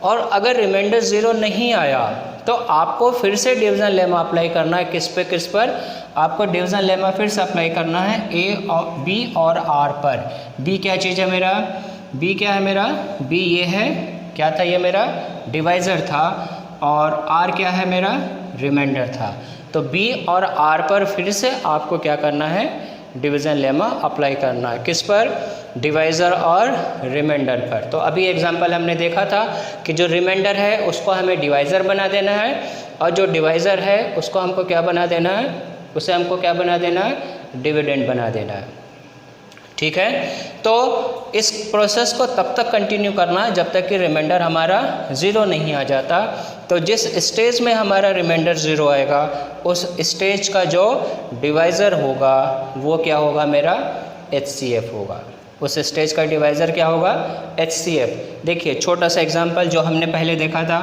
और अगर रिमाइंडर 0 नहीं आया तो आपको फिर से डिवीज़न लेमा अप्लाई करना है, किस पर, आपको डिवीज़न लेमा फिर से अप्लाई करना है ए और बी और आर पर। बी क्या चीज़ है मेरा, बी क्या है मेरा, बी ये है, क्या था ये मेरा, डिवाइज़र था, और आर क्या है मेरा, रिमाइंडर था। तो बी और आर पर फिर से आपको क्या करना है, डिवीज़न लेमा अप्लाई करना है, किस पर, डिवाइज़र और रिमाइंडर पर। तो अभी एग्जांपल हमने देखा था कि जो रिमाइंडर है उसको हमें डिवाइज़र बना देना है, और जो डिवाइज़र है उसको हमको क्या बना देना है, उसे हमको क्या बना देना है, डिविडेंड बना देना है, ठीक है। तो इस प्रोसेस को तब तक कंटिन्यू करना है जब तक कि रिमाइंडर हमारा 0 नहीं आ जाता। तो जिस स्टेज में हमारा रिमाइंडर 0 आएगा उस स्टेज का जो डिवाइज़र होगा वो क्या होगा, मेरा HCF होगा। उस स्टेज का डिवाइज़र क्या होगा, HCF। देखिए छोटा सा एग्जांपल जो हमने पहले देखा था,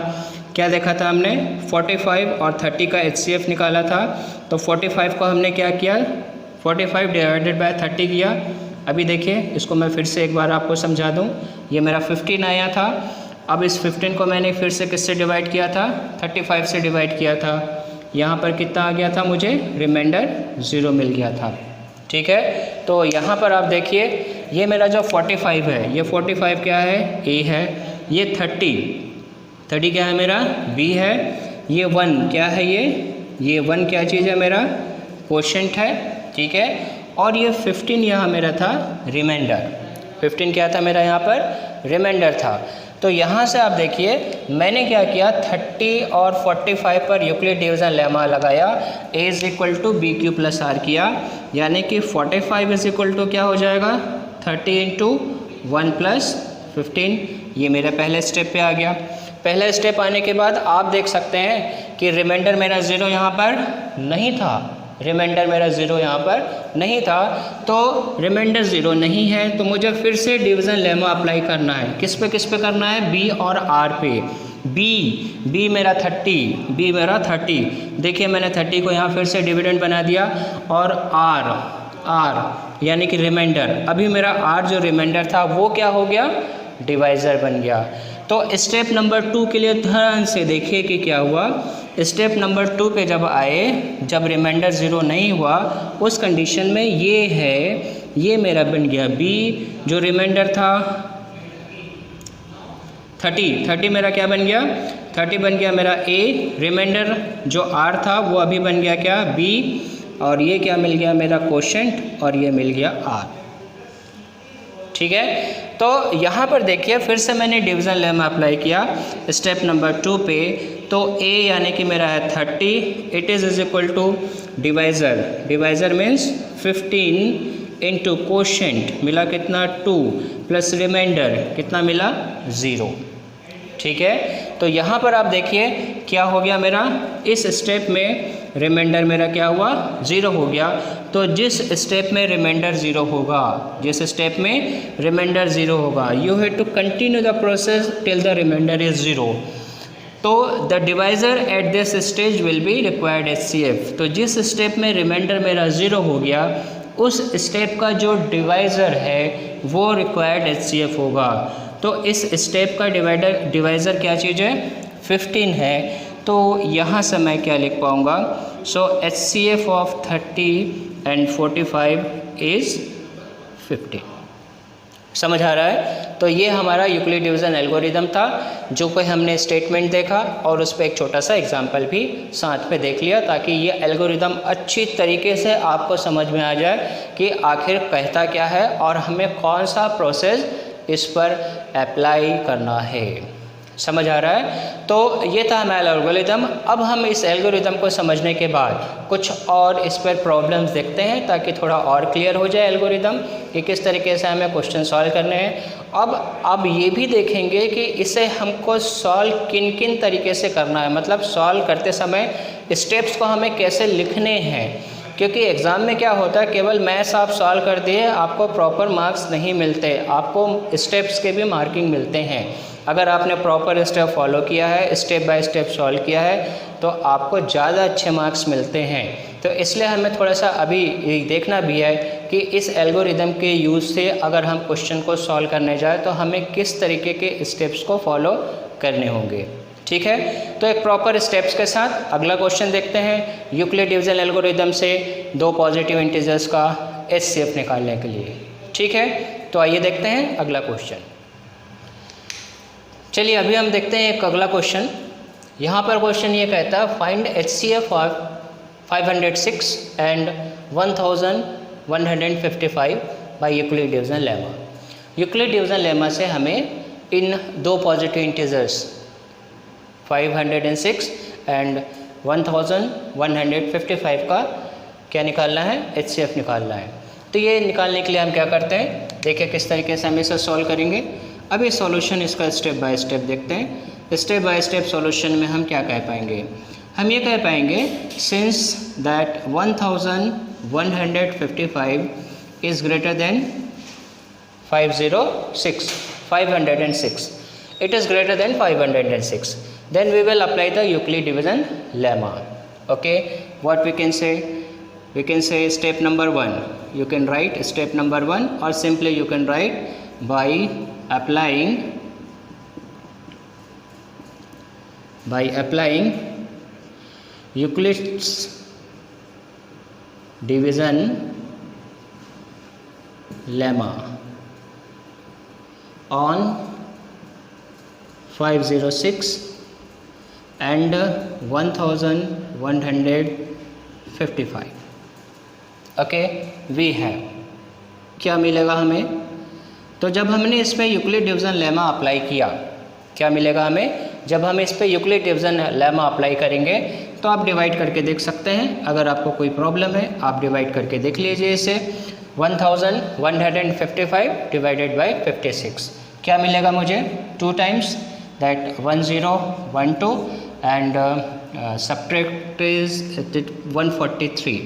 क्या देखा था हमने, 45 और 30 का HCF निकाला था। तो 45 को हमने क्या किया, 45 डिवाइडेड बाय 30 किया। अभी देखिए इसको मैं फिर से एक बार आपको समझा दूं, ये मेरा 15 आया था, अब इस 15 को मैंने फिर से किससे डिवाइड किया था, 35 से डिवाइड किया था। यहाँ पर कितना आ गया था, मुझे रिमाइंडर 0 मिल गया था, ठीक है। तो यहाँ पर आप देखिए ये मेरा जो 45 है, ये 45 क्या है, A है, ये 30 क्या है मेरा, B है, ये 1 क्या है, ये 1 क्या चीज़ है मेरा, क्वोशेंट है, ठीक है। और ये 15 यहाँ मेरा था रिमाइंडर, 15 क्या था मेरा यहाँ पर, रिमाइंडर था। तो यहाँ से आप देखिए मैंने क्या किया, 30 और 45 पर यूक्लिड डिवीजन लेमा लगाया, A is equal to B Q plus R किया, यानी कि 45 इज इक्वल टू क्या हो जाएगा, 30 इंटू 1 प्लस 15। ये मेरा पहले स्टेप पे आ गया। पहले स्टेप आने के बाद आप देख सकते हैं कि रिमाइंडर मेरा 0 यहाँ पर नहीं था, रिमाइंडर मेरा 0 यहाँ पर नहीं था। तो रिमाइंडर 0 नहीं है तो मुझे फिर से डिवीज़न लेमा अप्लाई करना है, किस पे करना है, बी और आर पे। बी मेरा 30, देखिए मैंने 30 को यहाँ फिर से डिविडेंड बना दिया, और आर यानी कि रिमाइंडर, अभी मेरा आर जो रिमाइंडर था वो क्या हो गया, डिवाइज़र बन गया। तो स्टेप नंबर 2 के लिए ध्यान से देखिए कि क्या हुआ। स्टेप नंबर 2 पे जब आए, जब रिमाइंडर 0 नहीं हुआ, उस कंडीशन में ये है, ये मेरा बन गया बी, जो रिमाइंडर था 30 मेरा क्या बन गया, 30 बन गया मेरा ए, रिमाइंडर जो आर था वो अभी बन गया क्या, बी, और ये क्या मिल गया मेरा क्वोशेंट, और ये मिल गया आर, ठीक है। तो यहाँ पर देखिए फिर से मैंने डिवीज़न लेमा अप्लाई किया स्टेप नंबर 2 पे। तो A यानी कि मेरा है 30, it is equal to divisor means 15 into quotient मिला कितना 2 प्लस रिमाइंडर कितना मिला 0, ठीक है। तो यहाँ पर आप देखिए क्या हो गया मेरा, इस स्टेप में रिमाइंडर मेरा क्या हुआ, 0 हो गया। तो जिस स्टेप में रिमाइंडर 0 होगा, जिस स्टेप में रिमाइंडर 0 होगा, you have to continue the process till the remainder is 0। तो the divisor at this stage will be required HCF। तो जिस स्टेप में रिमाइंडर मेरा 0 हो गया, उस स्टेप का जो डिवाइज़र है वो रिक्वायर्ड HCF होगा। तो इस स्टेप का डिवाइज़र क्या चीज़ है, 15 है। तो यहाँ से मैं क्या लिख पाऊँगा, सो HCF ऑफ 30 एंड 45 इज़ 15। समझ आ रहा है। तो ये हमारा यूक्लिड डिवीज़न एल्गोरिदम था, जो कोई हमने स्टेटमेंट देखा और उस पर एक छोटा सा एग्जाम्पल भी साथ में देख लिया, ताकि ये एल्गोरिदम अच्छी तरीके से आपको समझ में आ जाए कि आखिर कहता क्या है और हमें कौन सा प्रोसेस इस पर अप्लाई करना है। समझ आ रहा है? तो ये था हमारा एल्गोरिदम। अब हम इस एल्गोरिदम को समझने के बाद कुछ और इस पर प्रॉब्लम्स देखते हैं ताकि थोड़ा और क्लियर हो जाए एल्गोरिदम कि किस तरीके से हमें क्वेश्चन सॉल्व करने हैं। अब ये भी देखेंगे कि इसे हमको सॉल्व किन किन तरीके से करना है, मतलब सॉल्व करते समय स्टेप्स को हमें कैसे लिखने हैं, क्योंकि एग्ज़ाम में क्या होता है केवल मैथ्स आप सॉल्व कर दिए आपको प्रॉपर मार्क्स नहीं मिलते, आपको स्टेप्स के भी मार्किंग मिलते हैं। अगर आपने प्रॉपर स्टेप फॉलो किया है, स्टेप बाय स्टेप सॉल्व किया है, तो आपको ज़्यादा अच्छे मार्क्स मिलते हैं। तो इसलिए हमें थोड़ा सा अभी देखना भी है कि इस एल्गोरिदम के यूज़ से अगर हम क्वेश्चन को सॉल्व करने जाए तो हमें किस तरीके के स्टेप्स को फॉलो करने होंगे। ठीक है, तो एक प्रॉपर स्टेप्स के साथ अगला क्वेश्चन देखते हैं। यूक्लिड डिवीजन एल्गोरिदम से दो पॉजिटिव इंटीजर्स का HCF निकालने के लिए। ठीक है, तो आइए देखते हैं अगला क्वेश्चन। चलिए अभी हम देखते हैं एक अगला क्वेश्चन। यहाँ पर क्वेश्चन ये कहता है find HCF of 506 and 1155 by Euclid division lemma. Euclid division lemma से हमें इन दो पॉजिटिव इंटीजर्स 506 एंड 1155 का क्या निकालना है, HCF निकालना है। तो ये निकालने के लिए हम क्या करते हैं, देखिए किस तरीके से हम इसे सॉल्व करेंगे। अभी सॉल्यूशन इसका स्टेप बाय स्टेप देखते हैं। स्टेप बाय स्टेप सॉल्यूशन में हम क्या कह पाएंगे, हम ये कह पाएंगे since that 1155 is greater than 506, it is greater than 506, then we will apply the Euclid division lemma. Okay, what we can say step number 1, you can write step number 1, or simply you can write by applying Euclid's division lemma on 506 and 1155. Okay, we have क्या मिलेगा हमें, तो जब हमने इस पे Euclid division lemma apply किया, क्या मिलेगा हमें, जब हम इस पे यूक्लिड डिवीजन लेमा अप्लाई करेंगे तो आप डिवाइड करके देख सकते हैं। अगर आपको कोई प्रॉब्लम है आप डिवाइड करके देख लीजिए इसे। 1155 डिवाइडेड बाय 56 क्या मिलेगा मुझे, 2 times that 1012 and subtract is 143।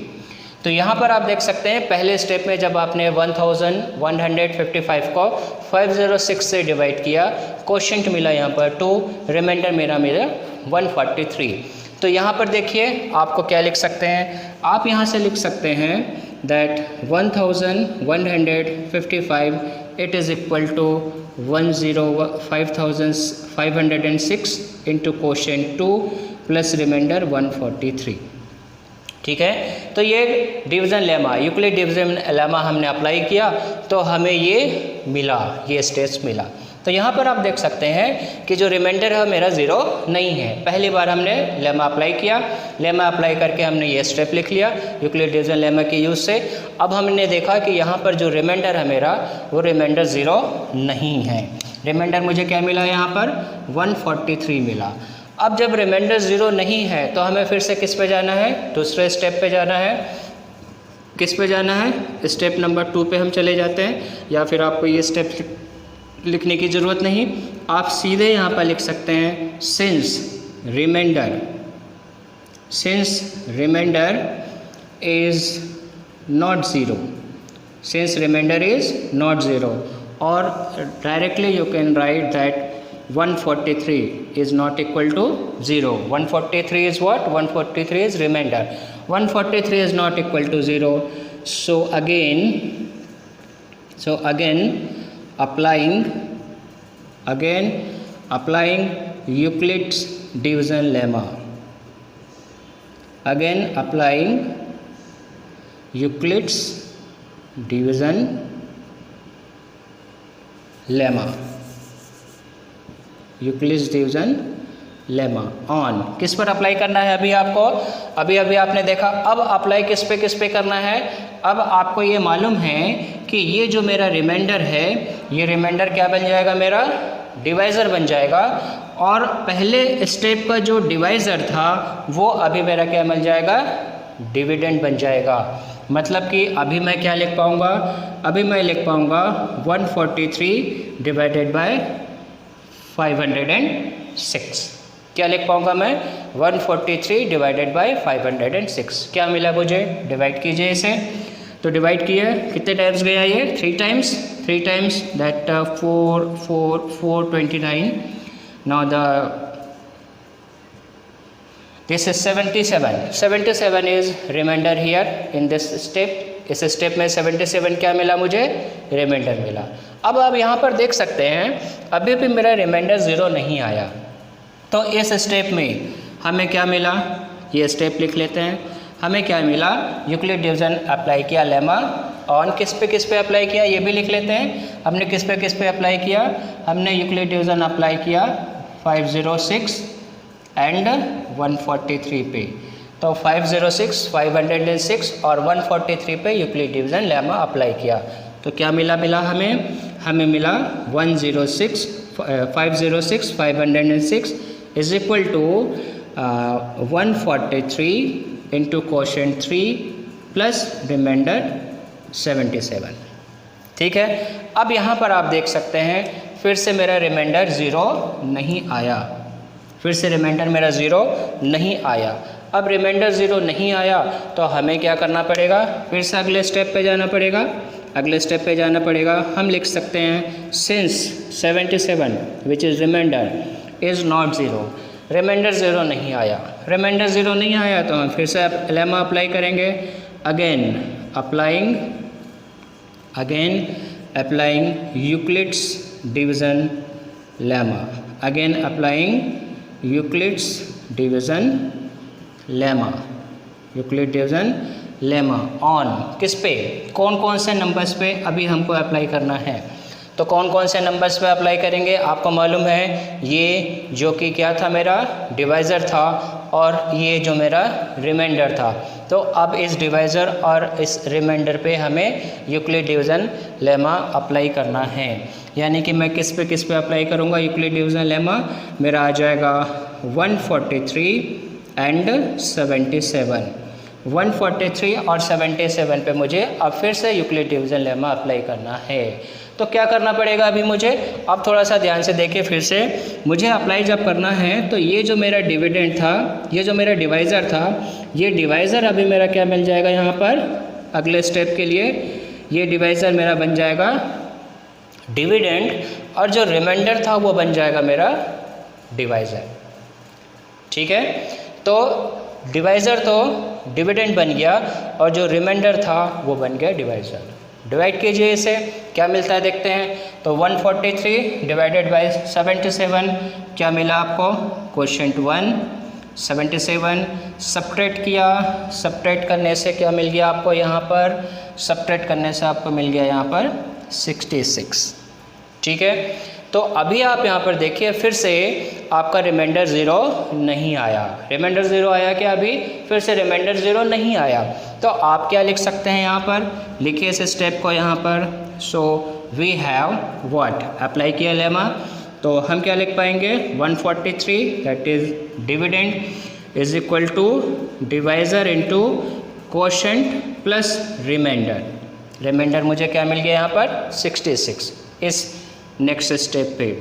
तो यहाँ पर आप देख सकते हैं पहले स्टेप में जब आपने 1155 को 506 से डिवाइड किया, क्वोशिएंट मिला यहाँ पर 2, रिमाइंडर मेरा 143। तो यहाँ पर देखिए आपको क्या लिख सकते हैं, आप यहाँ से लिख सकते हैं that 1155 it is equal to 5506 into quotient 2 plus remainder 143। ठीक है, तो ये division lemma, Euclid division lemma हमने अप्लाई किया तो हमें ये मिला, ये स्टेप्स मिला। तो यहाँ पर आप देख सकते हैं कि जो रिमाइंडर है मेरा 0 नहीं है। पहली बार हमने लेमा अप्लाई किया, लेमा अप्लाई करके हमने ये स्टेप लिख लिया यूक्लिड डिवीजन लेमा के यूज़ से। अब हमने देखा कि यहाँ पर जो रिमाइंडर है मेरा वो रिमाइंडर 0 नहीं है। रिमाइंडर मुझे क्या मिला, यहाँ पर 143 मिला। अब जब रिमाइंडर 0 नहीं है तो हमें फिर से किस पे जाना है, दूसरे स्टेप पे जाना है। किस पे जाना है, स्टेप नंबर 2 पे हम चले जाते हैं, या फिर आपको ये स्टेप लिखने की ज़रूरत नहीं, आप सीधे यहाँ पर लिख सकते हैं since remainder is not zero, और directly you can write that 143 is not equal to 0. 143 is what? 143 is remainder. 143 is not equal to 0. So again applying Euclid's division lemma. Again applying Euclid's division lemma. Euclid's division lemma on, किस पर apply करना है अभी आपको, अभी आपने देखा। अब अप्लाई किस पे करना है, अब आपको ये मालूम है कि ये जो मेरा रिमाइंडर है, ये रिमाइंडर क्या बन जाएगा, मेरा डिवाइज़र बन जाएगा। और पहले स्टेप का जो डिवाइज़र था वो अभी मेरा क्या बन जाएगा, डिविडेंड बन जाएगा। मतलब कि अभी मैं क्या लिख पाऊँगा, अभी मैं लिख पाऊँगा 143 डिवाइडेड बाय 506। क्या लिख पाऊँगा मैं, 143 डिवाइडेड बाय 506। क्या मिला मुझे, डिवाइड कीजिए इसे। तो डिवाइड किया, कितने टाइम्स गया ये, 3 times, 3 times that 429। Now this is 77. 77 is remainder here in this step. इस स्टेप में 77 क्या मिला मुझे, रिमाइंडर मिला। अब आप यहाँ पर देख सकते हैं अभी भी मेरा रिमाइंडर 0 नहीं आया। तो इस स्टेप में हमें क्या मिला, ये स्टेप लिख लेते हैं। हमें क्या मिला, यूक्लिड डिवीजन अप्लाई किया, लेमा ऑन किस पे अप्लाई किया ये भी लिख लेते हैं। हमने किस पे अप्लाई किया, हमने यूक्लिड डिवीजन अप्लाई किया 506 एंड 143 पे। तो 506, 506 और 143 पे यूक्लिड डिवीजन लेमा अप्लाई किया। तो क्या मिला हमें मिला 506 506 is equal to 143 into quotient 3 plus remainder 77। ठीक है। अब यहाँ पर आप देख सकते हैं फिर से मेरा रिमाइंडर 0 नहीं आया, फिर से रिमाइंडर मेरा 0 नहीं आया। अब रिमाइंडर 0 नहीं आया तो हमें क्या करना पड़ेगा, फिर से अगले स्टेप पे जाना पड़ेगा। अगले स्टेप पे जाना पड़ेगा, हम लिख सकते हैं since 77 which is remainder is not 0। Remainder 0 नहीं आया, रिमाइंडर 0 नहीं आया तो हम फिर से लेमा अप्लाई करेंगे। Again applying Euclid's division lemma, again applying Euclid's division lemma, Euclid division lemma on किस पे, कौन से नंबर्स पे अभी हमको अप्लाई करना है। तो कौन से नंबर्स पे अप्लाई करेंगे, आपको मालूम है ये जो कि क्या था, मेरा डिवाइज़र था और ये जो मेरा रिमाइंडर था। तो अब इस डिवाइज़र और इस रिमाइंडर पे हमें यूक्लिड डिवीज़न लेमा अप्लाई करना है। यानी कि मैं किस पे अप्लाई करूँगा यूक्लिड डिवीज़न लेमा, मेरा आ जाएगा 143 एंड 77। 143 और 77 पे मुझे अब फिर से यूक्लिड डिवीज़न लेमा अप्लाई करना है। तो क्या करना पड़ेगा अभी मुझे, अब थोड़ा सा ध्यान से देखिए फिर से। मुझे अप्लाई जब करना है तो ये जो मेरा डिविडेंड था, ये जो मेरा डिवाइज़र था, ये डिवाइज़र अभी मेरा क्या मिल जाएगा यहाँ पर अगले स्टेप के लिए, ये डिवाइज़र मेरा बन जाएगा डिविडेंड और जो रिमाइंडर था वो बन जाएगा मेरा डिवाइज़र। ठीक है। तो डिवाइज़र तो डिविडेंड बन गया और जो रिमाइंडर था वो बन गया डिवाइज़र। डिवाइड कीजिए इसे, क्या मिलता है देखते हैं। तो 143 डिवाइडेड बाय 77 क्या मिला आपको, क्वोशेंट 1 77। सब्ट्रैक्ट किया, सब्ट्रैक्ट करने से क्या मिल गया आपको यहाँ पर, सब्ट्रैक्ट करने से आपको मिल गया यहाँ पर 66। ठीक है। तो अभी आप यहाँ पर देखिए फिर से आपका रिमाइंडर 0 नहीं आया। रिमाइंडर 0 आया क्या, अभी फिर से रिमाइंडर 0 नहीं आया। तो आप क्या लिख सकते हैं यहाँ पर, लिखिए इस स्टेप को यहाँ पर। So we have what, apply किया लेमा, तो हम क्या लिख पाएंगे 143 that is dividend is equal to divisor into quotient plus remainder. Remainder मुझे क्या मिल गया यहाँ पर 66। इस नेक्स्ट स्टेप पे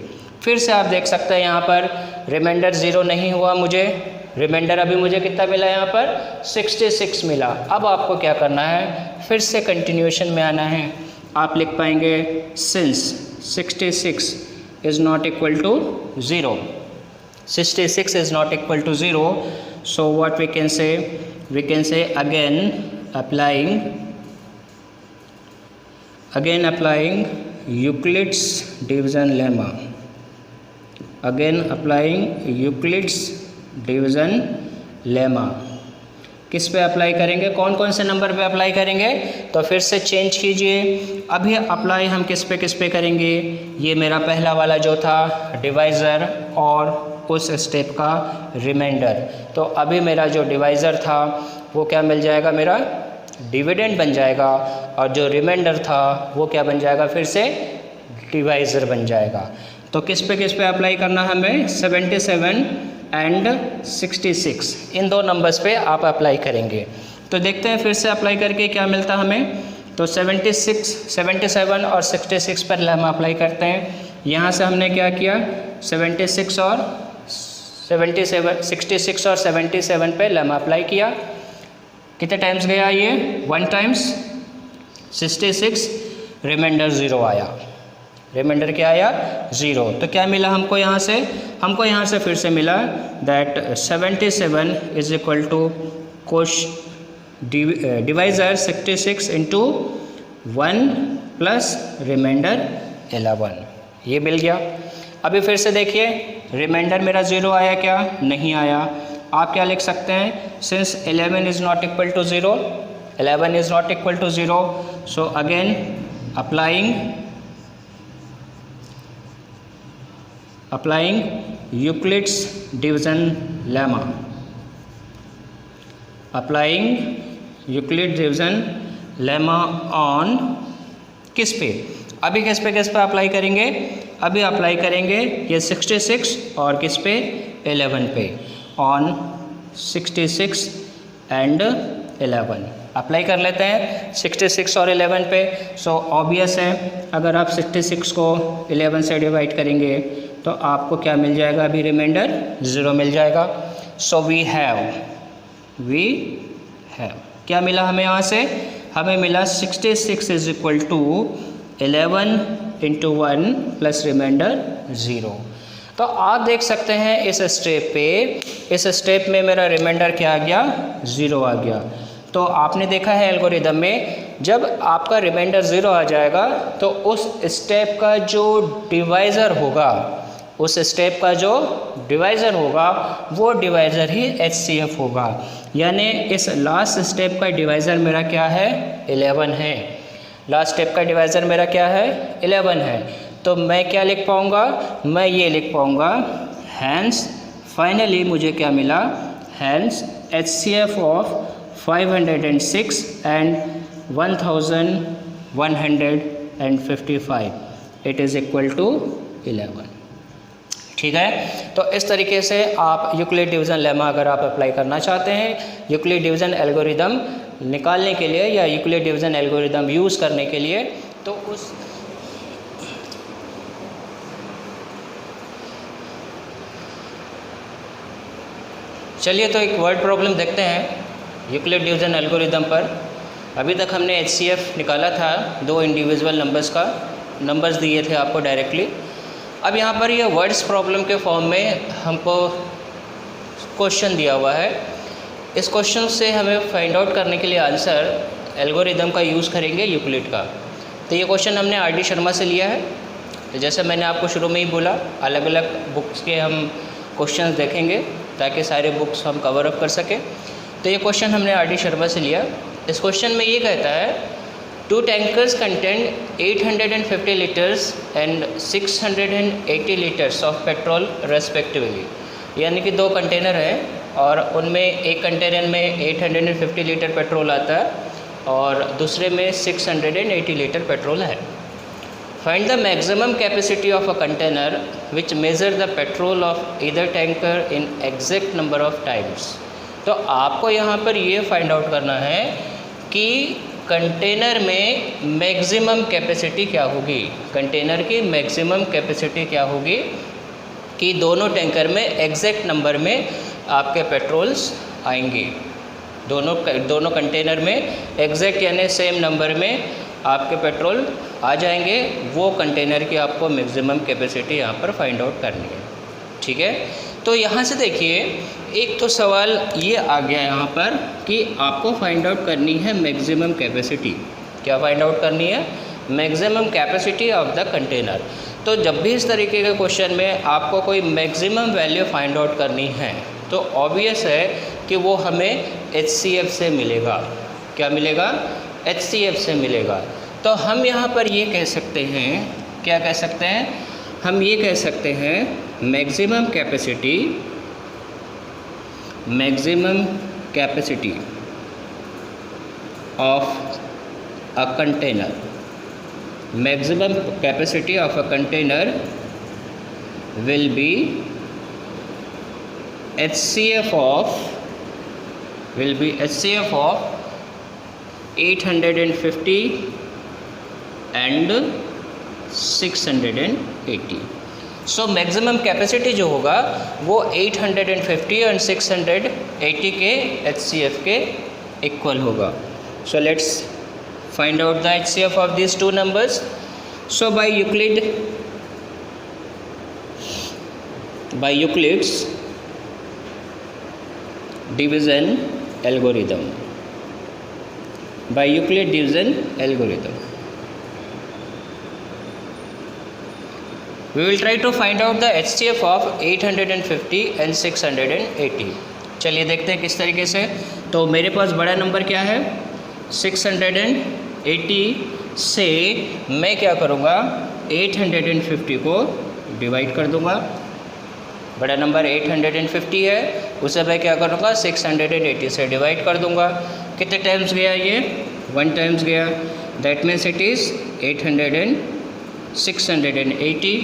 फिर से आप देख सकते हैं यहाँ पर रिमाइंडर 0 नहीं हुआ, मुझे रिमाइंडर अभी मुझे कितना मिला यहाँ पर 66 मिला। अब आपको क्या करना है, फिर से कंटिन्यूएशन में आना है। आप लिख पाएंगे since 66 is not equal to 0, 66 is not equal to 0, so what we can say again applying Euclid's division lemma, again applying Euclid's division lemma। किस पे अप्लाई करेंगे, कौन से नंबर पे अप्लाई करेंगे, तो फिर से चेंज कीजिए। अभी अप्लाई हम किस पे करेंगे, ये मेरा पहला वाला जो था डिवाइज़र और उस स्टेप का रिमाइंडर। तो अभी मेरा जो डिवाइज़र था वो क्या मिल जाएगा, मेरा डिविडेंड बन जाएगा और जो रिमाइंडर था वो क्या बन जाएगा, फिर से डिवाइज़र बन जाएगा। तो किस पे अप्लाई करना है हमें? 77 एंड 66 इन दो नंबर्स पे आप अप्लाई करेंगे। तो देखते हैं फिर से अप्लाई करके क्या मिलता है हमें। तो 77 और 66 पर हम अप्लाई करते हैं। यहाँ से हमने क्या किया, 66 और 77 पे लेमा अप्लाई किया। कितने टाइम्स गया ये? 1 टाइम्स 66, रिमाइंडर 0 आया। रिमाइंडर क्या आया? 0। तो क्या मिला हमको यहाँ से? हमको यहाँ से फिर से मिला that 77 is equal to divisor 66 into 1 plus remainder 11, ये मिल गया। अभी फिर से देखिए, रिमाइंडर मेरा 0 आया क्या? नहीं आया। आप क्या लिख सकते हैं? Since 11 is not equal to 0, 11 is not equal to 0, so again applying Euclid's division lemma, applying Euclid division lemma on किस पे? अभी किस पे अप्लाई करेंगे? अभी अप्लाई करेंगे ये 66 और किस पे? 11 पे। ऑन 66 एंड 11 अप्लाई कर लेते हैं 66 और 11 पे। सो ऑब्वियस है, अगर आप 66 को 11 से डिवाइड करेंगे तो आपको क्या मिल जाएगा? अभी रिमाइंडर 0 मिल जाएगा। सो वी हैव क्या मिला हमें यहाँ से? हमें मिला 66 is equal to 11 into 1 plus remainder 0। तो आप देख सकते हैं इस स्टेप में मेरा रिमाइंडर क्या आ गया? 0 आ गया। तो आपने देखा है एल्गोरिदम में, जब आपका रिमाइंडर 0 आ जाएगा तो उस स्टेप का जो डिवाइज़र होगा वो डिवाइज़र ही HCF होगा। यानी इस लास्ट स्टेप का डिवाइज़र मेरा क्या है? 11 है। लास्ट स्टेप का डिवाइज़र मेरा क्या है? 11 है। तो मैं क्या लिख पाऊँगा? मैं ये लिख पाऊँगा, हैंस फाइनली मुझे क्या मिला? Hence HCF of 506 and 1155 it is equal to 11। ठीक है। तो इस तरीके से आप यूक्लिड डिवीज़न लेमा अगर आप अप्लाई करना चाहते हैं, यूक्लिड डिवीज़न एल्गोरिदम निकालने के लिए या यूक्लिड डिवीज़न एल्गोरिदम यूज़ करने के लिए, तो उस चलिए तो एक वर्ड प्रॉब्लम देखते हैं यूक्लिड डिवीज़न एल्गोरिदम पर। अभी तक हमने HCF निकाला था 2 इंडिविजुअल नंबर्स दिए थे आपको डायरेक्टली। अब यहाँ पर ये वर्ड्स प्रॉब्लम के फॉर्म में हमको क्वेश्चन दिया हुआ है। इस क्वेश्चन से हमें फाइंड आउट करने के लिए आंसर एल्गोरिदम का यूज़ करेंगे यूक्लिड का। तो ये क्वेश्चन हमने RD शर्मा से लिया है। तो जैसे मैंने आपको शुरू में ही बोला, अलग अलग बुक्स के हम क्वेश्चंस देखेंगे ताकि सारे बुक्स हम कवर अप कर सकें। तो ये क्वेश्चन हमने RD शर्मा से लिया। इस क्वेश्चन में ये कहता है 2 tankers contain 850 liters and 680 liters of petrol respectively। यानी कि 2 कंटेनर हैं और उनमें एक कंटेनर में 850 लीटर पेट्रोल आता है और दूसरे में 680 लीटर पेट्रोल है। Find the maximum capacity of a container which measure the petrol of either tanker in exact number of times. तो आपको यहाँ पर ये फाइंड आउट करना है कि कंटेनर में मैक्सिमम कैपेसिटी क्या होगी, कंटेनर की मैक्सिमम कैपेसिटी क्या होगी कि दोनों टैंकर में एग्जैक्ट नंबर में आपके पेट्रोल्स आएंगे। दोनों कंटेनर में एग्जैक्ट यानी सेम नंबर में आपके पेट्रोल आ जाएंगे। वो कंटेनर की आपको मैक्सिमम कैपेसिटी यहाँ पर फाइंड आउट करनी है। ठीक है। तो यहाँ से देखिए, एक तो सवाल ये आ गया यहाँ पर कि आपको फाइंड आउट करनी है मैक्सिमम कैपेसिटी। क्या फाइंड आउट करनी है? Maximum capacity of the container. तो जब भी इस तरीके के क्वेश्चन में आपको कोई मैक्सिमम वैल्यू फाइंड आउट करनी है तो ऑब्वियस है कि वो हमें HCF से मिलेगा। क्या मिलेगा? HCF से मिलेगा। तो हम यहाँ पर ये कह सकते हैं, क्या कह सकते हैं? हम ये कह सकते हैं maximum capacity of a container, maximum capacity of a container will be HCF of 850 and 680. So maximum capacity जो होगा वो 850 और 680 के HCF के इक्वल होगा. So let's find out the HCF of this two numbers. So by Euclid's division algorithm. By Euclid division algorithm, we will try to find out the HCF of 850 and 680. चलिए देखते हैं किस तरीके से. तो मेरे पास बड़ा नंबर क्या है 680 से मैं क्या करूँगा 850 को डिवाइड कर दूँगा. बड़ा नंबर 850 है, उसे मैं क्या करूँगा 680 से डिवाइड कर दूँगा. कितने टाइम्स गया ये 1 टाइम्स गया. That means it is 800 and 680,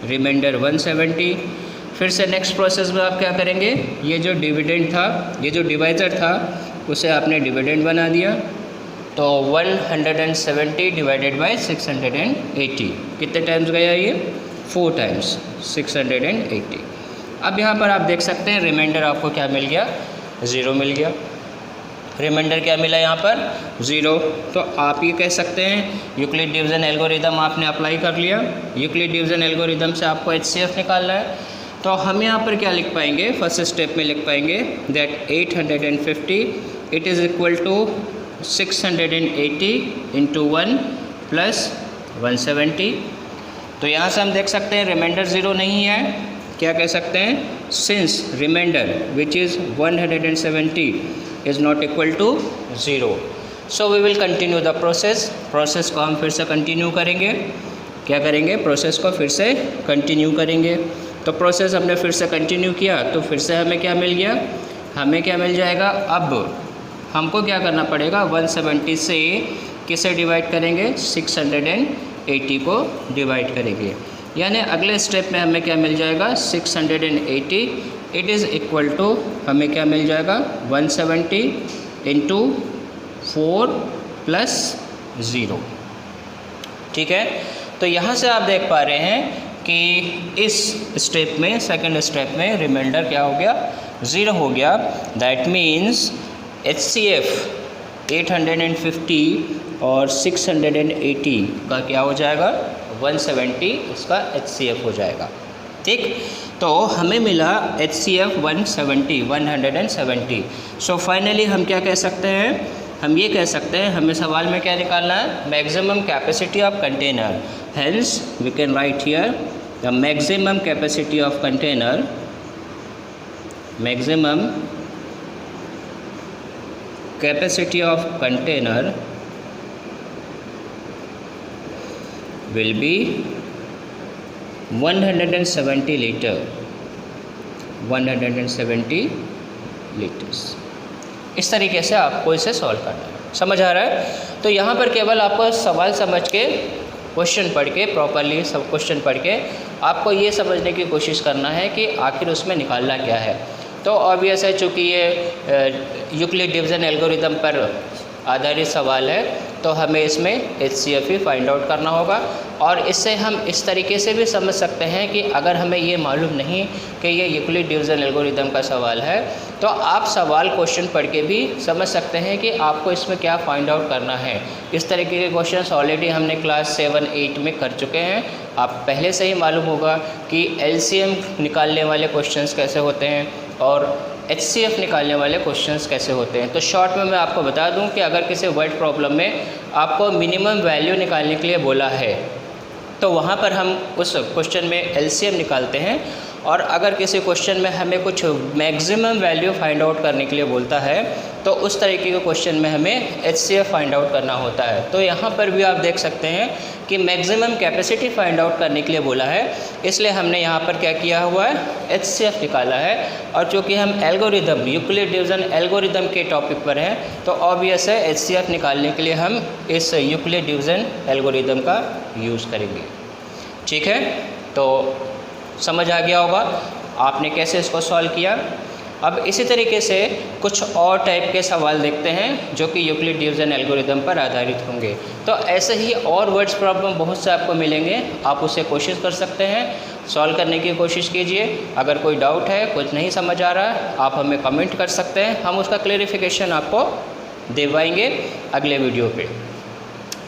remainder 170. फिर से नेक्स्ट प्रोसेस में आप क्या करेंगे, ये जो डिविडेंड था, ये जो डिवाइज़र था उसे आपने डिविडेंड बना दिया. तो 170 डिवाइडेड बाय 680 कितने टाइम्स गया ये 4 टाइम्स 680. अब यहाँ पर आप देख सकते हैं रिमाइंडर आपको क्या मिल गया 0 मिल गया. रिमाइंडर क्या मिला यहाँ पर 0. तो आप ये कह सकते हैं यूक्लिड डिवीज़न एल्गोरिदम आपने अप्लाई कर लिया. यूक्लिड डिवीज़न एल्गोरिदम से आपको HCF निकालना है. तो हम यहाँ पर क्या लिख पाएंगे, फर्स्ट स्टेप में लिख पाएंगे that 850 it is equal to 680 into 1 plus 170. तो यहाँ से हम देख सकते हैं रिमाइंडर 0 नहीं है. क्या कह सकते हैं, since remainder which is 170 is not equal to 0. So we will continue the process को हम फिर से कंटिन्यू करेंगे. क्या करेंगे, प्रोसेस को फिर से कंटिन्यू करेंगे. तो प्रोसेस हमने फिर से कंटिन्यू किया तो फिर से हमें क्या मिल गया, हमें क्या मिल जाएगा. अब हमको क्या करना पड़ेगा 170 से किसे डिवाइड करेंगे 680 को डिवाइड करेंगे. यानी अगले स्टेप में हमें क्या मिल जाएगा 680 इट इज़ इक्वल टू हमें क्या मिल जाएगा 170 इंटू 4 प्लस 0. ठीक है. तो यहाँ से आप देख पा रहे हैं कि इस स्टेप में सेकंड स्टेप में रिमाइंडर क्या हो गया 0 हो गया. दैट मीन्स HCF 850 और 680 का क्या हो जाएगा 170 इसका HCF हो जाएगा. ठीक. तो हमें मिला HCF 170. सो फाइनली हम क्या कह सकते हैं, हम ये कह सकते हैं हमें सवाल में क्या निकालना है maximum capacity of container. Hence we can write here the maximum capacity of container will be 170 litres. इस तरीके से आपको इसे सॉल्व करना है. समझ आ रहा है. तो यहाँ पर केवल आपको सवाल समझ के क्वेश्चन पढ़ के प्रॉपरली सब क्वेश्चन पढ़ के आपको ये समझने की कोशिश करना है कि आखिर उसमें निकालना क्या है. तो ऑब्वियस है चूँकि ये यूक्लिड डिवीज़न एल्गोरिदम पर आधारित सवाल है तो हमें इसमें HCF ही फाइंड आउट करना होगा. और इससे हम इस तरीके से भी समझ सकते हैं कि अगर हमें ये मालूम नहीं कि ये यूक्लिड डिवीज़न एल्गोरिदम का सवाल है तो आप सवाल क्वेश्चन पढ़ के भी समझ सकते हैं कि आपको इसमें क्या फाइंड आउट करना है. इस तरीके के क्वेश्चंस ऑलरेडी हमने क्लास 7-8 में कर चुके हैं. आप पहले से ही मालूम होगा कि LCM निकालने वाले क्वेश्चंस कैसे होते हैं और HCF निकालने वाले क्वेश्चंस कैसे होते हैं. तो शॉर्ट में मैं आपको बता दूं कि अगर किसी वर्ड प्रॉब्लम में आपको मिनिमम वैल्यू निकालने के लिए बोला है तो वहाँ पर हम उस क्वेश्चन में LCM निकालते हैं. और अगर किसी क्वेश्चन में हमें कुछ मैक्सिमम वैल्यू फाइंड आउट करने के लिए बोलता है तो उस तरीके के क्वेश्चन में हमें HCF फाइंड आउट करना होता है. तो यहाँ पर भी आप देख सकते हैं कि मैक्सिमम कैपेसिटी फाइंड आउट करने के लिए बोला है, इसलिए हमने यहाँ पर क्या किया हुआ है HCF निकाला है. और चूँकि हम एल्गोरिदम यूक्लिड डिवीज़न एल्गोरिदम के टॉपिक पर हैं तो ऑब्वियस है HCF निकालने के लिए हम इस यूक्लिड डिवीज़न एल्गोरिदम का यूज़ करेंगे. ठीक है. तो समझ आ गया होगा आपने कैसे इसको सॉल्व किया। अब इसी तरीके से कुछ और टाइप के सवाल देखते हैं जो कि यूक्लिड डिवीजन एल्गोरिदम पर आधारित होंगे। तो ऐसे ही और वर्ड्स प्रॉब्लम बहुत से आपको मिलेंगे, आप उसे कोशिश कर सकते हैं, सॉल्व करने की कोशिश कीजिए। अगर कोई डाउट है, कुछ नहीं समझ आ रहा है, आप हमें कमेंट कर सकते हैं, हम उसका क्लेरिफिकेशन आपको दिलवाएंगे अगले वीडियो पे।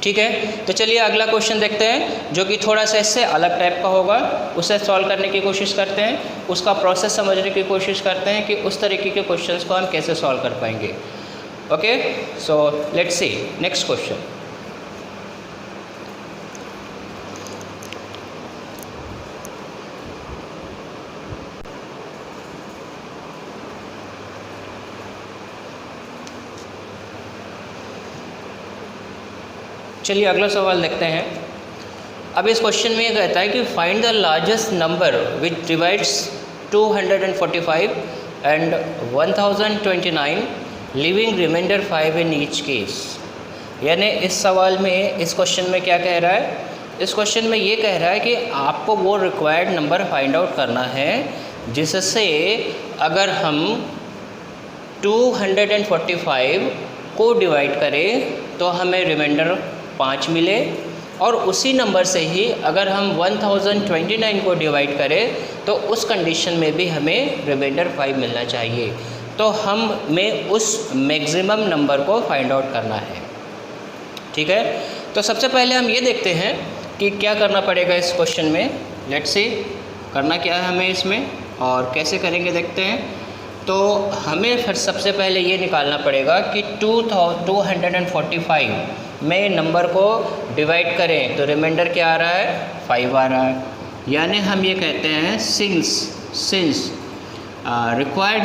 ठीक है, तो चलिए अगला क्वेश्चन देखते हैं जो कि थोड़ा सा इससे अलग टाइप का होगा। उसे सॉल्व करने की कोशिश करते हैं, उसका प्रोसेस समझने की कोशिश करते हैं कि उस तरीके के क्वेश्चंस को हम कैसे सॉल्व कर पाएंगे। Okay, so let's see next question. चलिए अगला सवाल देखते हैं। अब इस क्वेश्चन में ये कहता है कि find the largest number which divides 245 and 1029 leaving remainder 5 in each case. यानी इस सवाल में, इस क्वेश्चन में क्या कह रहा है, इस क्वेश्चन में ये कह रहा है कि आपको वो रिक्वायर्ड नंबर फाइंड आउट करना है जिससे अगर हम 245 को डिवाइड करें तो हमें रिमाइंडर 5 मिले, और उसी नंबर से ही अगर हम 1029 को डिवाइड करें तो उस कंडीशन में भी हमें रिमाइंडर 5 मिलना चाहिए। तो हमें उस मैक्सिमम नंबर को फाइंड आउट करना है। ठीक है, तो सबसे पहले हम ये देखते हैं कि क्या करना पड़ेगा इस क्वेश्चन में। लेट्स सी करना क्या है हमें इसमें और कैसे करेंगे देखते हैं। तो हमें फिर सबसे पहले ये निकालना पड़ेगा कि 245 में नंबर को डिवाइड करें तो रिमाइंडर क्या आ रहा है, 5 आ रहा है। यानी हम ये कहते हैं since required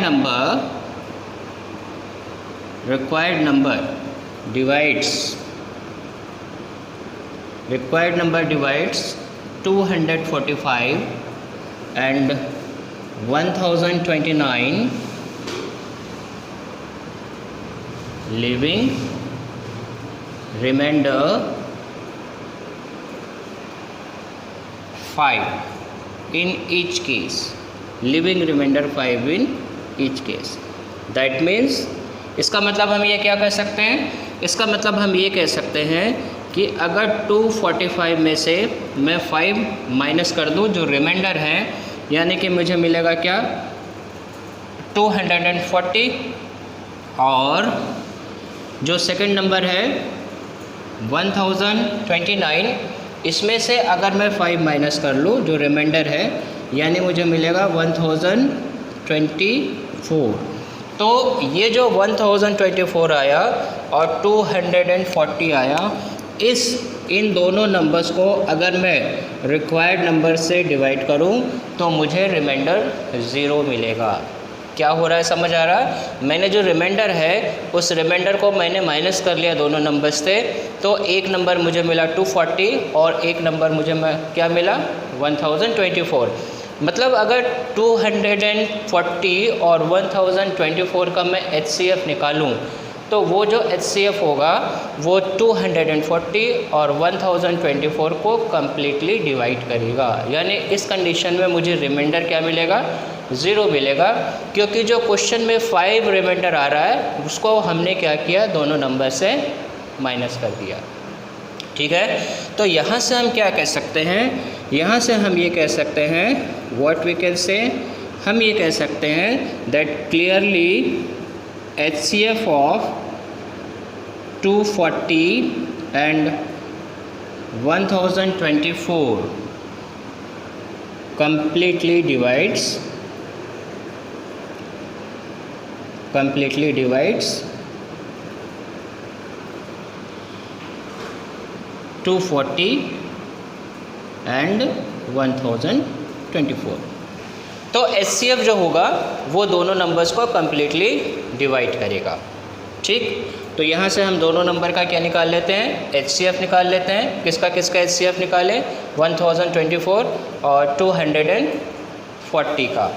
number divides 245 and 1029 living remainder 5 in each case, living remainder 5 in each case। That means इसका मतलब हम ये क्या कह सकते हैं, इसका मतलब हम ये कह सकते हैं कि अगर 245 में से मैं 5 माइनस कर दूं जो रिमाइंडर है, यानी कि मुझे मिलेगा क्या 240, और जो सेकंड नंबर है 1029, इसमें से अगर मैं 5 माइनस कर लूँ जो रिमाइंडर है, यानी मुझे मिलेगा 1024। तो ये जो 1024 आया और 240 आया, इन दोनों नंबर्स को अगर मैं रिक्वायर्ड नंबर से डिवाइड करूँ तो मुझे रिमाइंडर 0 मिलेगा। क्या हो रहा है समझ आ रहा है, मैंने जो रिमाइंडर है उस रिमाइंडर को मैंने माइनस कर लिया दोनों नंबर्स से, तो एक नंबर मुझे मिला 240 और एक नंबर मुझे क्या मिला 1024। मतलब अगर 240 और 1024 का मैं HCF निकालूं तो वो जो HCF होगा वो 240 और 1024 को कम्प्लीटली डिवाइड करेगा। यानी इस कंडीशन में मुझे रिमाइंडर क्या मिलेगा, 0 मिलेगा, क्योंकि जो क्वेश्चन में 5 रिमाइंडर आ रहा है उसको हमने क्या किया, दोनों नंबर से माइनस कर दिया। ठीक है, तो यहाँ से हम क्या कह सकते हैं, यहाँ से हम ये कह सकते हैं, व्हाट वी कैन से, हम ये कह सकते हैं that clearly HCF of 240 and 1024 completely divides 240 and 1024। तो HCF जो होगा वो दोनों नंबर्स को कम्प्लीटली डिवाइड करेगा। ठीक, तो यहाँ से हम दोनों नंबर का क्या निकाल लेते हैं, HCF निकाल लेते हैं। किसका HCF निकालें, 1024 और 240 का।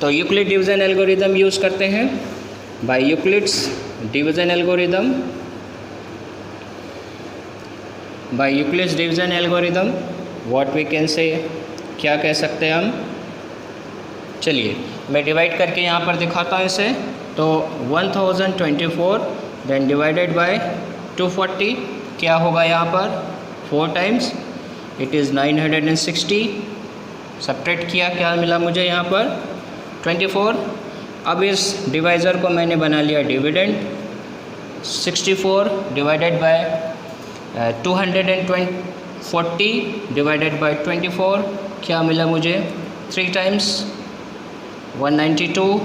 तो यूक्लिड डिवीज़न एल्गोरिदम यूज़ करते हैं, by Euclid's division algorithm, what we can say, क्या कह सकते हैं हम, चलिए मैं डिवाइड करके यहाँ पर दिखाता हूँ इसे। तो 1024 देन डिवाइडेड बाय 240 क्या होगा यहाँ पर 4 टाइम्स, इट इज़ 960। सब्ट्रैक्ट किया, क्या मिला मुझे यहाँ पर 24। अब इस डिवाइज़र को मैंने बना लिया dividend. 64 divided by 240 divided by 24 क्या मिला मुझे 3 times 192,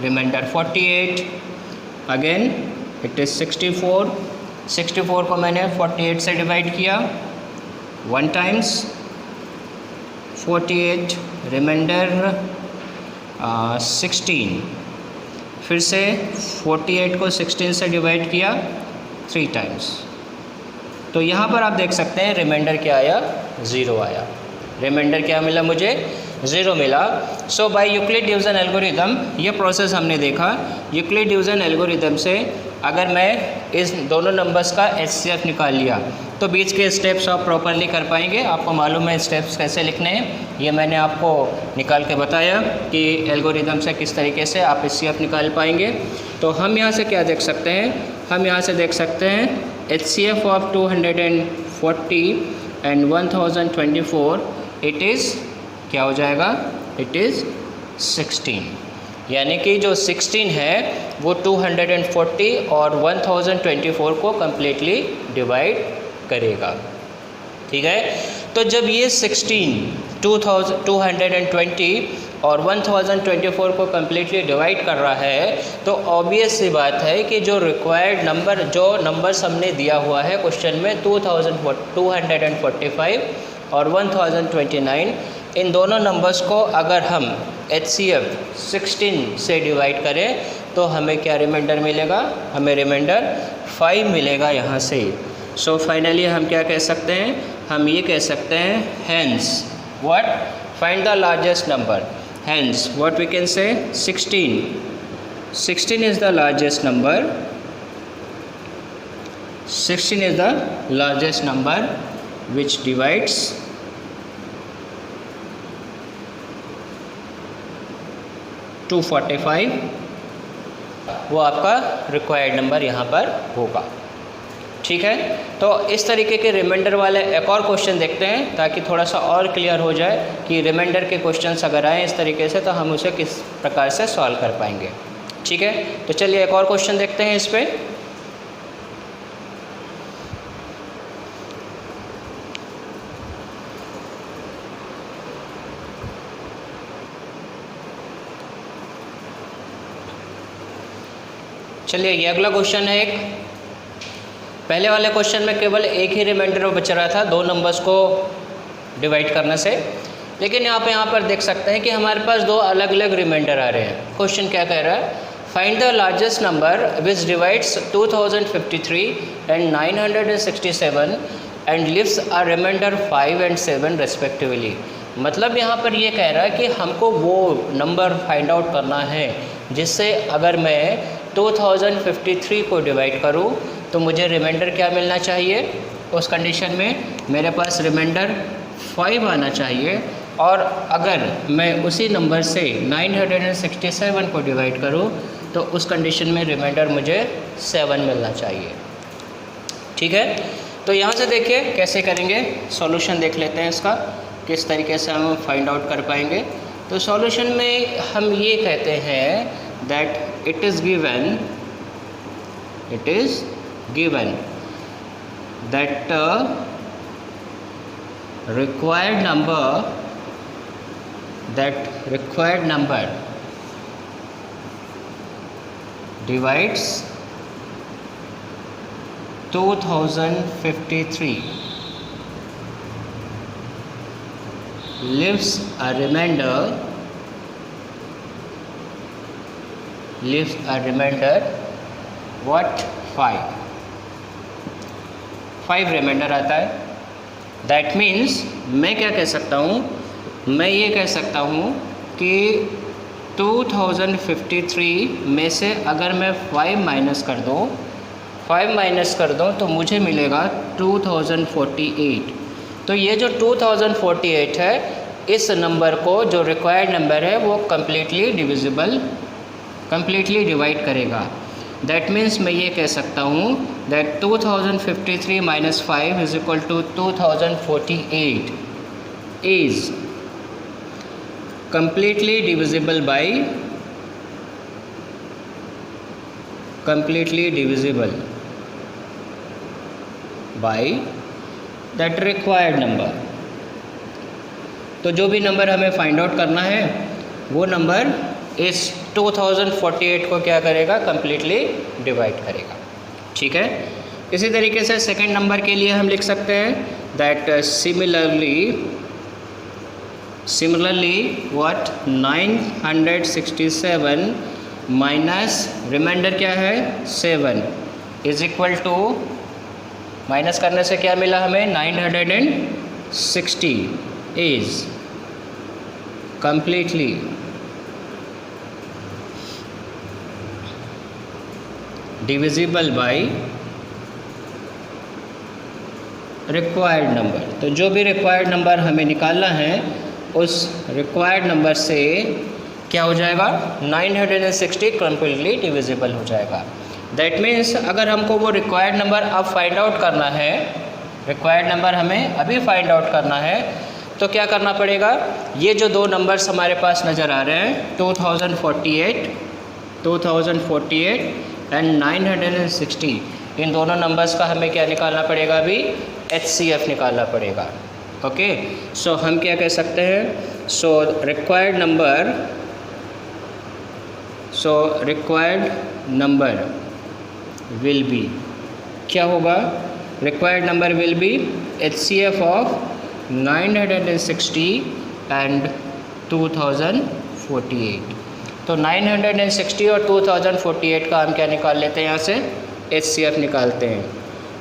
remainder 48, again it is 64। 64 को मैंने 48 से डिवाइड किया 1 टाइम्स 48, रिमाइंडर 16, फिर से 48 को 16 से डिवाइड किया 3 टाइम्स। तो यहाँ पर आप देख सकते हैं रिमाइंडर क्या आया 0 आया। रिमाइंडर क्या मिला मुझे 0 मिला। सो बाय यूक्लिड डिवीज़न एल्गोरिदम ये प्रोसेस हमने देखा। यूक्लिड डिवीज़न एल्गोरिदम से अगर मैं इस दोनों नंबर्स का HCF निकाल लिया तो बीच के स्टेप्स आप प्रॉपरली कर पाएंगे। आपको मालूम है स्टेप्स कैसे लिखने हैं, ये मैंने आपको निकाल के बताया कि एल्गोरिदम से किस तरीके से आप HCF निकाल पाएंगे। तो हम यहाँ से क्या देख सकते हैं, हम यहाँ से देख सकते हैं HCF of 240 and 1024 it is क्या हो जाएगा, इट इज़ 16। यानी कि जो 16 है वो 240 और 1024 को कम्प्लीटली डिवाइड करेगा। ठीक है, तो जब ये 16 220 और 1024 को कम्प्लीटली डिवाइड कर रहा है तो ऑब्वियस सी बात है कि जो रिक्वायर्ड नंबर, जो नंबर्स हमने दिया हुआ है क्वेश्चन में 245 और 1029, इन दोनों नंबर्स को अगर हम HCF 16 से डिवाइड करें तो हमें क्या रिमाइंडर मिलेगा, हमें रिमाइंडर 5 मिलेगा यहाँ से। सो फाइनली हम क्या कह सकते हैं, हम ये कह सकते हैं hence what, find the largest number. Hence what we can say 16 is the largest number, 16 is the largest number which divides 245, वो आपका रिक्वायर्ड नंबर यहाँ पर होगा। ठीक है, तो इस तरीके के रिमाइंडर वाले एक और क्वेश्चन देखते हैं ताकि थोड़ा सा और क्लियर हो जाए कि रिमाइंडर के क्वेश्चंस अगर आए इस तरीके से तो हम उसे किस प्रकार से सॉल्व कर पाएंगे। ठीक है, तो चलिए एक और क्वेश्चन देखते हैं इस पर। चलिए ये अगला क्वेश्चन है। एक पहले वाले क्वेश्चन में केवल एक ही रिमाइंडर बच रहा था 2 नंबर्स को डिवाइड करने से, लेकिन यहाँ पर देख सकते हैं कि हमारे पास 2 अलग अलग रिमाइंडर आ रहे हैं। क्वेश्चन क्या कह रहा है, find the largest number which divides 2053 and 967 and leaves a remainder 5 and 7 respectively. मतलब यहाँ पर ये कह रहा है कि हमको वो नंबर फाइंड आउट करना है जिससे अगर मैं 2053 को डिवाइड करूँ तो मुझे रिमाइंडर क्या मिलना चाहिए। उस कंडीशन में मेरे पास रिमाइंडर 5 आना चाहिए और अगर मैं उसी नंबर से 967 को डिवाइड करूँ तो उस कंडीशन में रिमाइंडर मुझे 7 मिलना चाहिए। ठीक है, तो यहाँ से देखिए कैसे करेंगे, सॉल्यूशन देख लेते हैं इसका किस तरीके से हम फाइंड आउट कर पाएंगे। तो सॉल्यूशन में हम ये कहते हैं that it is given that required number divides 2053 leaves a remainder what 5 reminder आता है। दैट मीन्स मैं क्या कह सकता हूँ, मैं ये कह सकता हूँ कि 2053 में से अगर मैं 5 माइनस कर दूँ तो मुझे मिलेगा 2048। तो ये जो 2048 है इस नंबर को, जो रिक्वायर्ड नंबर है, वो कम्प्लीटली डिवाइड करेगा। दैट मीन्स मैं ये कह सकता हूँ that 2053 minus 5 is equal to 2048 is completely divisible by that required number। तो जो भी नंबर हमें फाइंड आउट करना है वो नंबर इस 2048 को क्या करेगा, कम्प्लीटली डिवाइड करेगा। ठीक है। इसी तरीके से सेकंड नंबर के लिए हम लिख सकते हैं that similarly what 967 minus remainder क्या है 7 इज इक्वल टू, माइनस करने से क्या मिला हमें 960 is completely divisible by required number। तो जो भी रिक्वायर्ड नंबर हमें निकालना है उस रिक्वायर्ड नंबर से क्या हो जाएगा 960 कम्प्लीटली डिविजिबल हो जाएगा। दैट मीन्स अगर हमको वो रिक्वायर्ड नंबर अब फाइंड आउट करना है, रिक्वायर्ड नंबर हमें अभी फाइंड आउट करना है, तो क्या करना पड़ेगा, ये जो दो नंबर्स हमारे पास नज़र आ रहे हैं 2048 एंड 960, इन दोनों नंबर्स का हमें क्या निकालना पड़ेगा, अभी HCF निकालना पड़ेगा। ओके, सो हम क्या कह सकते हैं, so required number will be, क्या होगा, required number will be HCF of 960 and 2048। तो 960 और 2048 का हम क्या निकाल लेते हैं, यहाँ से HCF निकालते हैं।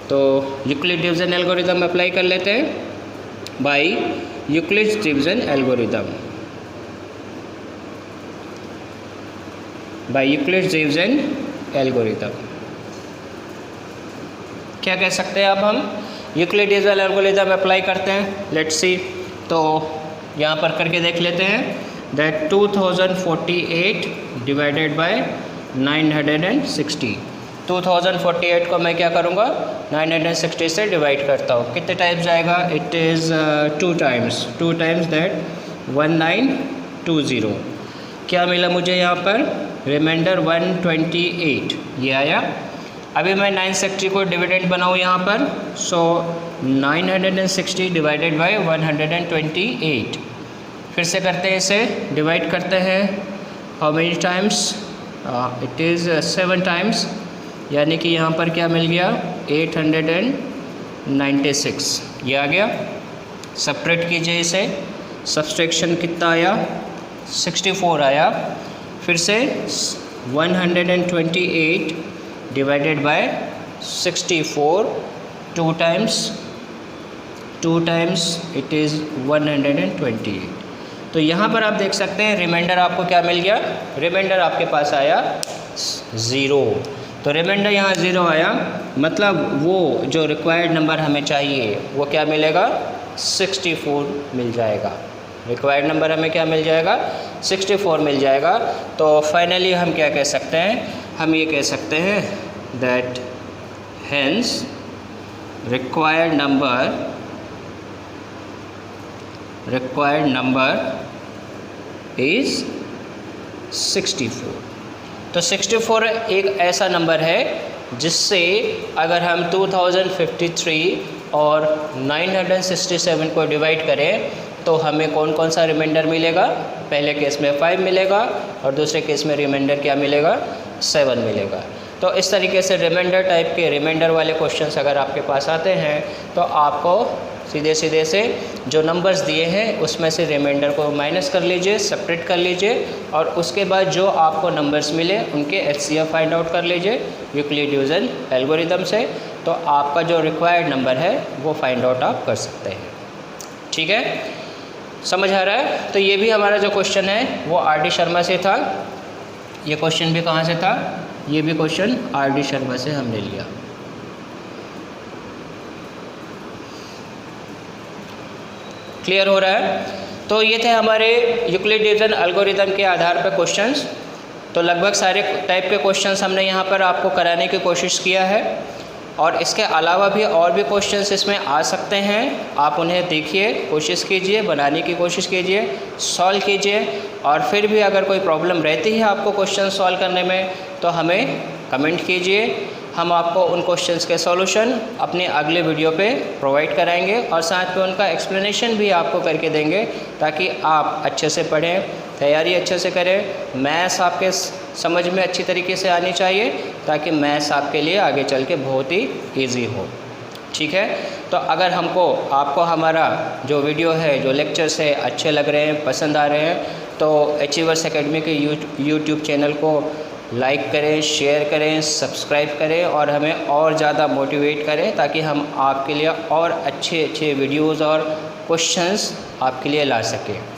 तो यूक्लिड डिवीजन एल्गोरिदम अप्लाई कर लेते हैं बाय यूक्लिड डिवीजन एल्गोरिदम। क्या कह सकते हैं अब हम, यूक्लिड डिवीजन एल्गोरिदम अप्लाई करते हैं, लेट्स सी। तो यहाँ पर करके देख लेते हैं दैट 2048 डिवाइडेड बाय 960। 2048 को मैं क्या करूँगा, 960 से डिवाइड करता हूँ, कितने टाइम्स जाएगा, इट इज़ 2 टाइम्स दैट 1920। क्या मिला मुझे यहाँ पर, रिमाइंडर 128 ये आया। अभी मैं 960 को डिविडेंड बनाऊँ यहाँ पर, सो 960 डिवाइडेड बाय 128, फिर से करते हैं, इसे डिवाइड करते हैं, how many times, it is 7 times, यानी कि यहाँ पर क्या मिल गया 896, ये आ गया। सब्ट्रैक्ट कीजिए इसे, सब्सट्रैक्शन कितना आया 64 आया, फिर से 128 divided by 64, 2 times it is 128। तो यहाँ पर आप देख सकते हैं रिमाइंडर आपको क्या मिल गया, रिमाइंडर आपके पास आया 0। तो रिमाइंडर यहाँ 0 आया, मतलब वो जो रिक्वायर्ड नंबर हमें चाहिए वो क्या मिलेगा, 64 मिल जाएगा। रिक्वायर्ड नंबर हमें क्या मिल जाएगा, 64 मिल जाएगा। तो फाइनली हम क्या कह सकते हैं, हम ये कह सकते हैं that hence required number is 64। तो 64 एक ऐसा नंबर है जिससे अगर हम 2053 और 967 को डिवाइड करें तो हमें कौन कौन सा रिमाइंडर मिलेगा, पहले केस में 5 मिलेगा और दूसरे केस में रिमाइंडर क्या मिलेगा, 7 मिलेगा। तो इस तरीके से रिमाइंडर टाइप के, रिमाइंडर वाले क्वेश्चंस अगर आपके पास आते हैं तो आपको सीधे से जो नंबर्स दिए हैं उसमें से रिमाइंडर को माइनस कर लीजिए, सेपरेट कर लीजिए, और उसके बाद जो आपको नंबर्स मिले उनके HCF फाइंड आउट कर लीजिए यूक्लिड डिवीजन एल्गोरिदम से। तो आपका जो रिक्वायर्ड नंबर है वो फाइंड आउट आप कर सकते हैं। ठीक है, समझ आ रहा है। तो ये भी हमारा जो क्वेश्चन है वो RD शर्मा से था। ये क्वेश्चन भी कहाँ से था, ये भी क्वेश्चन RD शर्मा से हमने लिया। क्लियर हो रहा है। तो ये थे हमारे यूक्लिड डिवीजन एल्गोरिदम के आधार पर क्वेश्चंस। तो लगभग सारे टाइप के क्वेश्चंस हमने यहाँ पर आपको कराने की कोशिश किया है, और इसके अलावा भी और भी क्वेश्चंस इसमें आ सकते हैं। आप उन्हें देखिए, कोशिश कीजिए, बनाने की कोशिश कीजिए, सॉल्व कीजिए, और फिर भी अगर कोई प्रॉब्लम रहती है आपको क्वेश्चन सॉल्व करने में तो हमें कमेंट कीजिए। हम आपको उन क्वेश्चंस के सॉल्यूशन अपने अगले वीडियो पे प्रोवाइड कराएंगे, और साथ में उनका एक्सप्लेनेशन भी आपको करके देंगे, ताकि आप अच्छे से पढ़ें, तैयारी अच्छे से करें। मैथ्स आपके समझ में अच्छी तरीके से आनी चाहिए, ताकि मैथ्स आपके लिए आगे चल के बहुत ही ईजी हो। ठीक है, तो अगर आपको हमारा जो वीडियो है, जो लेक्चर्स है अच्छे लग रहे हैं, पसंद आ रहे हैं, तो अचीवर्स एकेडमी के यूट्यूब चैनल को लाइक करें, शेयर करें, सब्सक्राइब करें, और हमें और ज़्यादा मोटिवेट करें, ताकि हम आपके लिए और अच्छे वीडियोज़ और क्वेश्चंस आपके लिए ला सकें।